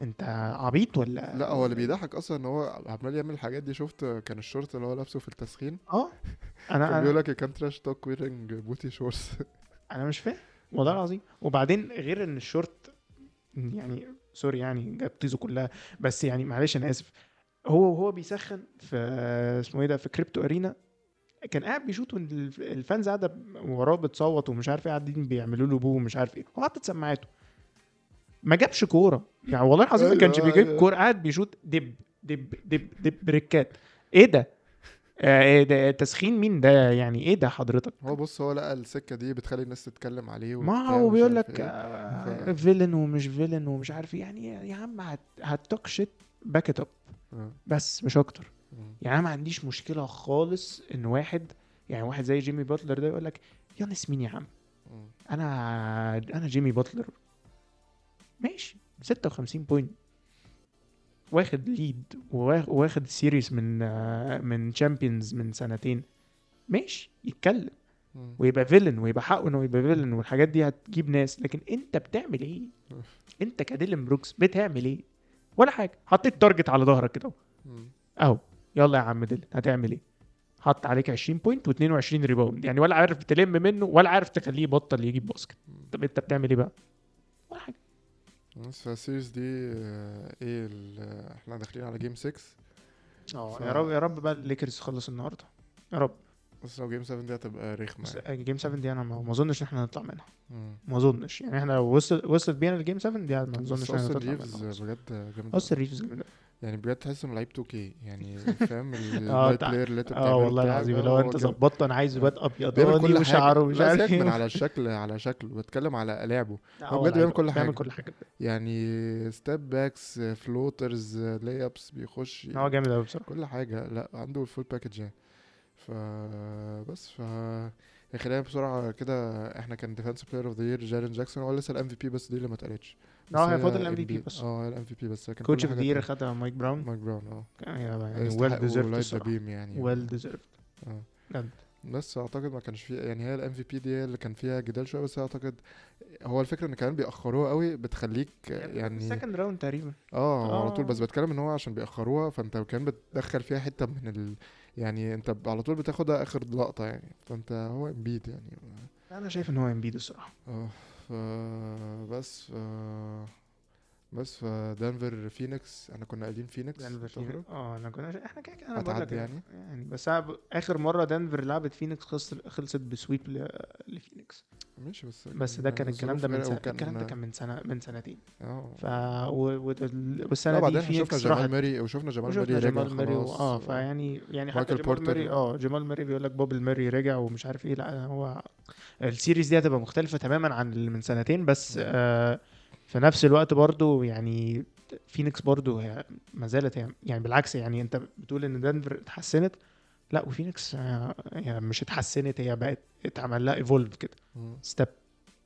Speaker 2: انت عبيط ولا؟
Speaker 1: لا هو اللي بيضحك اصلا ان هو عمال يعمل الحاجات دي. شفت كان الشورت اللي هو لابسه في التسخين
Speaker 2: انا
Speaker 1: بيقول لك كان تراش توك ويرنج بوتي شورتس.
Speaker 2: انا مش فاهم والله العظيم. وبعدين غير ان الشورت يعني سوري يعني جاب طيزه كلها، بس يعني معلش انا اسف، وهو بيسخن في اسمه ايه ده في كريبتو ارينا، كان قاعد بيشوط الفانز قاعده وراه بتصوت ومش عارف ايه، قاعدين بيعملوا له بو ومش عارف ايه، هو حاطط سماعاته ما جابش كوره يعني، والله العظيم ما كانش
Speaker 1: ايوه
Speaker 2: بيجيب
Speaker 1: ايوه.
Speaker 2: كوره، قاعد بيشوط دب دب دب دب بريكات. ايه ده؟ ايه ده تسخين مين ده يعني؟ ايه ده حضرتك؟
Speaker 1: هو بص، هو لقى السكه دي بتخلي الناس تتكلم عليه
Speaker 2: ما
Speaker 1: وبتاع
Speaker 2: هو
Speaker 1: ومش
Speaker 2: بيقول
Speaker 1: عارف
Speaker 2: لك
Speaker 1: ايه. ف
Speaker 2: فيلن ومش فيلن ومش عارف إيه. يعني يا عم هتوك شيت باك ات اب،
Speaker 1: آه.
Speaker 2: بس مش اكتر.
Speaker 1: مم.
Speaker 2: يعني انا ما عنديش مشكله خالص ان واحد، يعني واحد زي جيمي باتلر ده يقول لك يا ناس مين يا عم،
Speaker 1: مم.
Speaker 2: انا جيمي باتلر ماشي 56 بوينت، واخد ليد واخد سيريز من تشامبيونز من سنتين، ماشي يتكلم
Speaker 1: مم.
Speaker 2: ويبقى فيلن ويبقى حقه انه يبقى فيلن، والحاجات دي هتجيب ناس، لكن انت بتعمل ايه؟ انت كديلن بروكس بتعمل ايه؟ ولا حاجه، حطيت تارجت على ظهرك كده
Speaker 1: مم.
Speaker 2: اهو، يلا يا عم ديلن هتعمل ايه؟ حط عليك 20 بوينت و22 ريباوند، يعني ولا عارف تلم منه ولا عارف تخليه يبطل يجيب باسكت.
Speaker 1: مم.
Speaker 2: طب انت بتعمل ايه بقى؟ ولا حاجه.
Speaker 1: بس فالسيريز دي ايه احنا داخلين على جيم 6.
Speaker 2: اه
Speaker 1: ف
Speaker 2: يا رب يا رب بقى الليكرز يخلص النهارده، يا رب.
Speaker 1: بس لو جيم 7 دي هتبقى رخمة
Speaker 2: بس
Speaker 1: يعني.
Speaker 2: جيم 7 دي انا ما اظنش ان احنا هنطلع منها،
Speaker 1: مم.
Speaker 2: ما اظنش يعني، احنا لو وصلت بينا الجيم 7 دي ما
Speaker 1: بس
Speaker 2: اظنش ان احنا
Speaker 1: اوستن
Speaker 2: هنطلع منها
Speaker 1: ريفز
Speaker 2: خالص.
Speaker 1: بجد جامد قوي.
Speaker 2: اصل ريفز جامد أوي.
Speaker 1: يعني بجد تحس انه لعيب 2K يعني، فاهم
Speaker 2: اه
Speaker 1: النايت بلاير اللي انت
Speaker 2: اه
Speaker 1: بتعمله
Speaker 2: والله
Speaker 1: بتاعك
Speaker 2: العظيم
Speaker 1: ده،
Speaker 2: لو
Speaker 1: وهو
Speaker 2: انت
Speaker 1: جامد.
Speaker 2: ظبطت، انا عايز
Speaker 1: آه.
Speaker 2: واد
Speaker 1: بيعمل
Speaker 2: ابيضاني
Speaker 1: كل حاجة،
Speaker 2: وشعره ومش
Speaker 1: لا
Speaker 2: عارف
Speaker 1: سيبك من
Speaker 2: ايه.
Speaker 1: على الشكل، على شكله بتكلم على لعبه.
Speaker 2: لا
Speaker 1: هو
Speaker 2: هو
Speaker 1: بجد بيعمل
Speaker 2: لعيب
Speaker 1: كل
Speaker 2: بيعمل
Speaker 1: حاجة
Speaker 2: كل حاجه بجد.
Speaker 1: يعني، ستيب باكس، فلوترز، لي ابس، بيخش
Speaker 2: هو جامد قوي بصراحه.
Speaker 1: كل حاجة. لا عنده الفول باكج يعني. ف بس يعني خلينا بسرعة كده، احنا كان ديفensive player of the year جارين جاكسون، هو لسه الام في بي بس دي اللي ما اتقالتش. بس
Speaker 2: اه
Speaker 1: هي
Speaker 2: هي فاضل الام في بي
Speaker 1: امبيد،
Speaker 2: بس.
Speaker 1: اه هي الام في بي بس، لكن كل
Speaker 2: كوتش اوف
Speaker 1: حاجة
Speaker 2: ذا يير
Speaker 1: تانية.
Speaker 2: خدها مايك براون،
Speaker 1: مايك براون اه.
Speaker 2: يعني ويل
Speaker 1: يستحقوا
Speaker 2: ديزيرفد
Speaker 1: لايت ذا
Speaker 2: الصراحه،
Speaker 1: بيم يعني
Speaker 2: ويل ديزيرفد
Speaker 1: اه.
Speaker 2: بجد.
Speaker 1: بس اعتقد ما كانش فيه يعني، هي الام في بي دي هي اللي كان فيها جدال شويه، بس اعتقد هو الفكره ان كمان بيأخروها قوي بتخليك يعني.
Speaker 2: السكند راوند تقريبا.
Speaker 1: اه هو على طول، بس
Speaker 2: اه
Speaker 1: بتكلم ان هو عشان بيأخروها فانت كمان بتدخل فيها حته من يعني انت على طول بتاخدها اخر لقطه يعني، فانت هو امبيد يعني.
Speaker 2: انا شايف ان هو امبيد الصراحه.
Speaker 1: اه ف بس بس فدنفر فينيكس، احنا كنا قايلين فينيكس
Speaker 2: دنفر
Speaker 1: تخرج.
Speaker 2: فينيكس انا كنا احنا كده كده انا بقول لك
Speaker 1: هتعدي يعني.
Speaker 2: يعني، بس أنا اخر مره دنفر لعبت فينيكس خلصت بسويب لفينيكس.
Speaker 1: ماشي بس
Speaker 2: بس ده كان الكلام ده
Speaker 1: الظروف
Speaker 2: من
Speaker 1: غير،
Speaker 2: سنة، الكلام ده
Speaker 1: وكان
Speaker 2: كان من سنتين.
Speaker 1: اه.
Speaker 2: ف والسنه
Speaker 1: لا
Speaker 2: دي
Speaker 1: بعدين احنا شفنا
Speaker 2: فينيكس
Speaker 1: جمال
Speaker 2: راحت.
Speaker 1: ماري، وشفنا جمال ماري
Speaker 2: وشفنا
Speaker 1: رجع
Speaker 2: جمال ماري
Speaker 1: خلاص.
Speaker 2: فيعني حتى
Speaker 1: مايكل
Speaker 2: جمال ماري،
Speaker 1: بورتر.
Speaker 2: جمال ماري بيقول لك بوب الماري رجع ومش عارف ايه. لا هو السيريز دي هتبقى مختلفة تماما عن اللي من سنتين، بس في نفس الوقت برضو يعني فينيكس برضو هي ما زالت يعني بالعكس، يعني انت بتقول ان دنفر اتحسنت، لا وفينيكس يعني مش اتحسنت، هي بقت اتعمل لها ايفولف كده، ستيب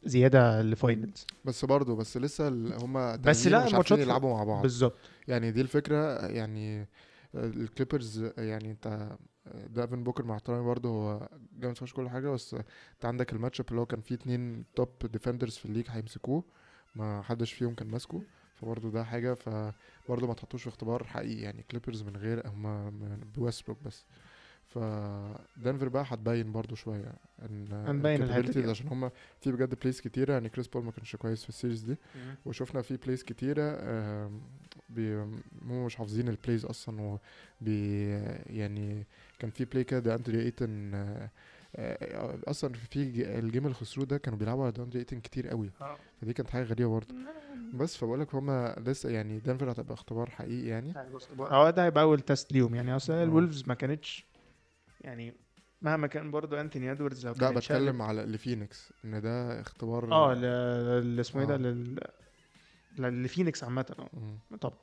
Speaker 2: زيادة لفاينلز.
Speaker 1: بس برضو بس لسه هما
Speaker 2: بس
Speaker 1: تايهين
Speaker 2: لا
Speaker 1: ومش عارفين
Speaker 2: الماتشات
Speaker 1: يلعبوا مع بعض.
Speaker 2: بالظبط.
Speaker 1: يعني دي الفكرة يعني. الكليبرز يعني انت، دافن بوكر مع احترامي برضه هو جامد فشخ كل حاجة، بس انت عندك الماتش اب اللي هو كان فيه 2 توب ديفندرز في الليج هيمسكوه، ما حدش فيهم كان ماسكه. فبرضه ده حاجة، فبرضه ما تحطوش في اختبار حقيقي يعني. كليبرز من غير هما بويستبروك بس. فدنفر بقى هتبين برضو شويه ان
Speaker 2: هنبين الحتة
Speaker 1: الكابابيلتيز،
Speaker 2: دي.
Speaker 1: عشان هم في بجد بلايز كتيره يعني. كريس بول ما كانش كويس في السيريز دي، وشفنا في بلايز كتيره هم مش حافظين البلايز اصلا، يعني كان في بلاي كده اندري ايتن اصلا في الجيم اللي خسروه ده كانوا بيلعبوا على اندري ايتن كتير قوي، فدي كانت حاجه غريبه برضه. بس فبقولك هما لسه يعني دنفر هتبقى اختبار حقيقي يعني.
Speaker 2: هو ده هيبقى اول تيست ليهم يعني، اصل
Speaker 1: اه
Speaker 2: الولفز ما كانتش يعني، مهما كان برضو انتوني ادواردز لو
Speaker 1: لا
Speaker 2: كان
Speaker 1: بتكلم
Speaker 2: اتشقلب.
Speaker 1: على لفينيكس ان ده اختبار.
Speaker 2: اه اسمه ايه ده
Speaker 1: اه
Speaker 2: لفينيكس عامة
Speaker 1: مم.
Speaker 2: طبعا.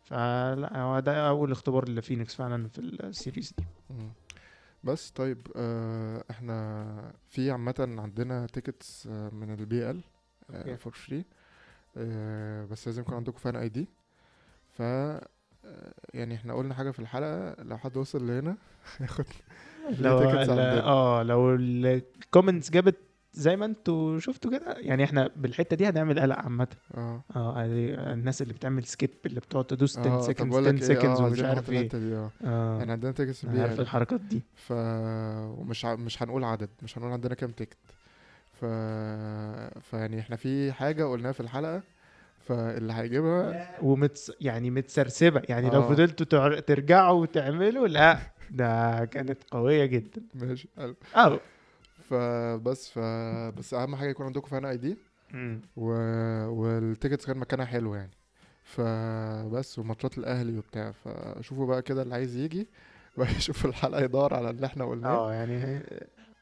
Speaker 2: فلا هو ده اول اختبار لفينيكس فعلا في السيريز دي.
Speaker 1: مم. بس طيب احنا في عامة عندنا تيكتس من البي ال
Speaker 2: اوكي.
Speaker 1: فور فري، بس لازم يكون عندكم فان اي دي. ف يعني احنا قلنا حاجة في الحلقة، لو حد وصل لهنا ياخد فري تيكتس عندنا.
Speaker 2: لو الكومنتس جابت زي ما انتوا شفتوا كده، يعني احنا بالحته دي هنعمل قلق عامه.
Speaker 1: اه
Speaker 2: الناس اللي بتعمل سكيب، اللي بتقعد تدوس 10
Speaker 1: طب
Speaker 2: seconds
Speaker 1: بقول
Speaker 2: 10
Speaker 1: لك ايه،
Speaker 2: seconds ومش
Speaker 1: عايزين نحط
Speaker 2: عارف ايه.
Speaker 1: الحتة دي يعني عندنا تيكتس
Speaker 2: انا
Speaker 1: البي
Speaker 2: عارف
Speaker 1: ال.
Speaker 2: الحركات دي.
Speaker 1: ومش مش هنقول عدد، مش هنقول عندنا كام تيكت. ف فيعني احنا في حاجة قلناها في الحلقة، فاللي هيجيبها
Speaker 2: يعني متسرسبة، يعني لو
Speaker 1: اه
Speaker 2: فضلتوا ترجعوا وتعملوا، لا ده كانت قوية جدا.
Speaker 1: ماشي حلو.
Speaker 2: اه.
Speaker 1: بس اهم حاجة يكون عندكم فان اي دي
Speaker 2: مم.
Speaker 1: و... والتيكتس كان مكانها حلو يعني. فبس وماتشات الاهلي وبتاع، فشوفوا بقى كده اللي عايز يجي ويشوف الحلقة يدور على اللي احنا قلناه.
Speaker 2: يعني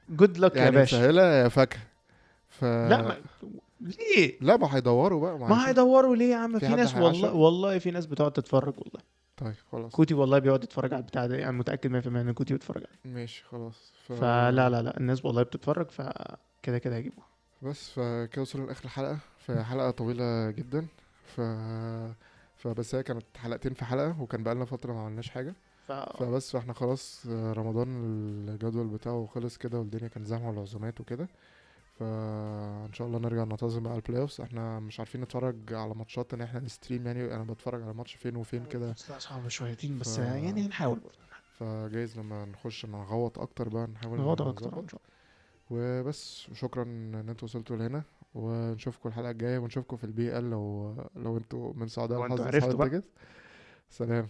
Speaker 2: جود لك يا
Speaker 1: يعني
Speaker 2: باشا.
Speaker 1: مسهلة يا فاكهة. ف
Speaker 2: لا ما... ليه؟
Speaker 1: لا ما هيدوروا بقى، ما
Speaker 2: ما
Speaker 1: هيشوف.
Speaker 2: هيدوروا ليه يا عم؟
Speaker 1: في
Speaker 2: في
Speaker 1: حد
Speaker 2: ناس، والله
Speaker 1: هيعشم.
Speaker 2: والله في ناس بتقعد تتفرج والله.
Speaker 1: طيب خلاص.
Speaker 2: كوتي والله بيقعد يتفرج على البتاع ده، يعني متأكد 100% ان كوتي بيتفرج عليه.
Speaker 1: ماشي خلاص.
Speaker 2: فلا لا لا، الناس والله بتتفرج، فكده كده هيجيبوها.
Speaker 1: بس فكده وصلنا لاخر الحلقة، فحلقة طويلة جدا. ف فبس هي كانت حلقتين في حلقة، وكان بقالنا فترة ما عملناش حاجة.
Speaker 2: ف
Speaker 1: فبس فاحنا خلاص رمضان الجدول بتاعه خلص كده، والدنيا كانت زحمة والعزومات وكده. فان شاء الله نرجع ننتظم بقى البلاي اوفs. احنا مش عارفين نتفرج على ماتشات ان احنا نستريم، يعني انا بتفرج على ماتش فين وفين كده.
Speaker 2: صعب شويتين،
Speaker 1: ف
Speaker 2: بس يعني هنحاول برضه.
Speaker 1: فجايز لما نخش نغوط اكتر بقى نحاول
Speaker 2: نغضب اكتر
Speaker 1: نظبط.
Speaker 2: ان شاء
Speaker 1: وبس شكرا ان انتوا وصلتوا لهنا، ونشوفكم الحلقة الجاية، ونشوفكم في البي ال لو انتوا من سعداء
Speaker 2: الله.
Speaker 1: الحظ
Speaker 2: وانتوا
Speaker 1: اصحاب
Speaker 2: عرفتوا بقى.
Speaker 1: التيكت. سلام.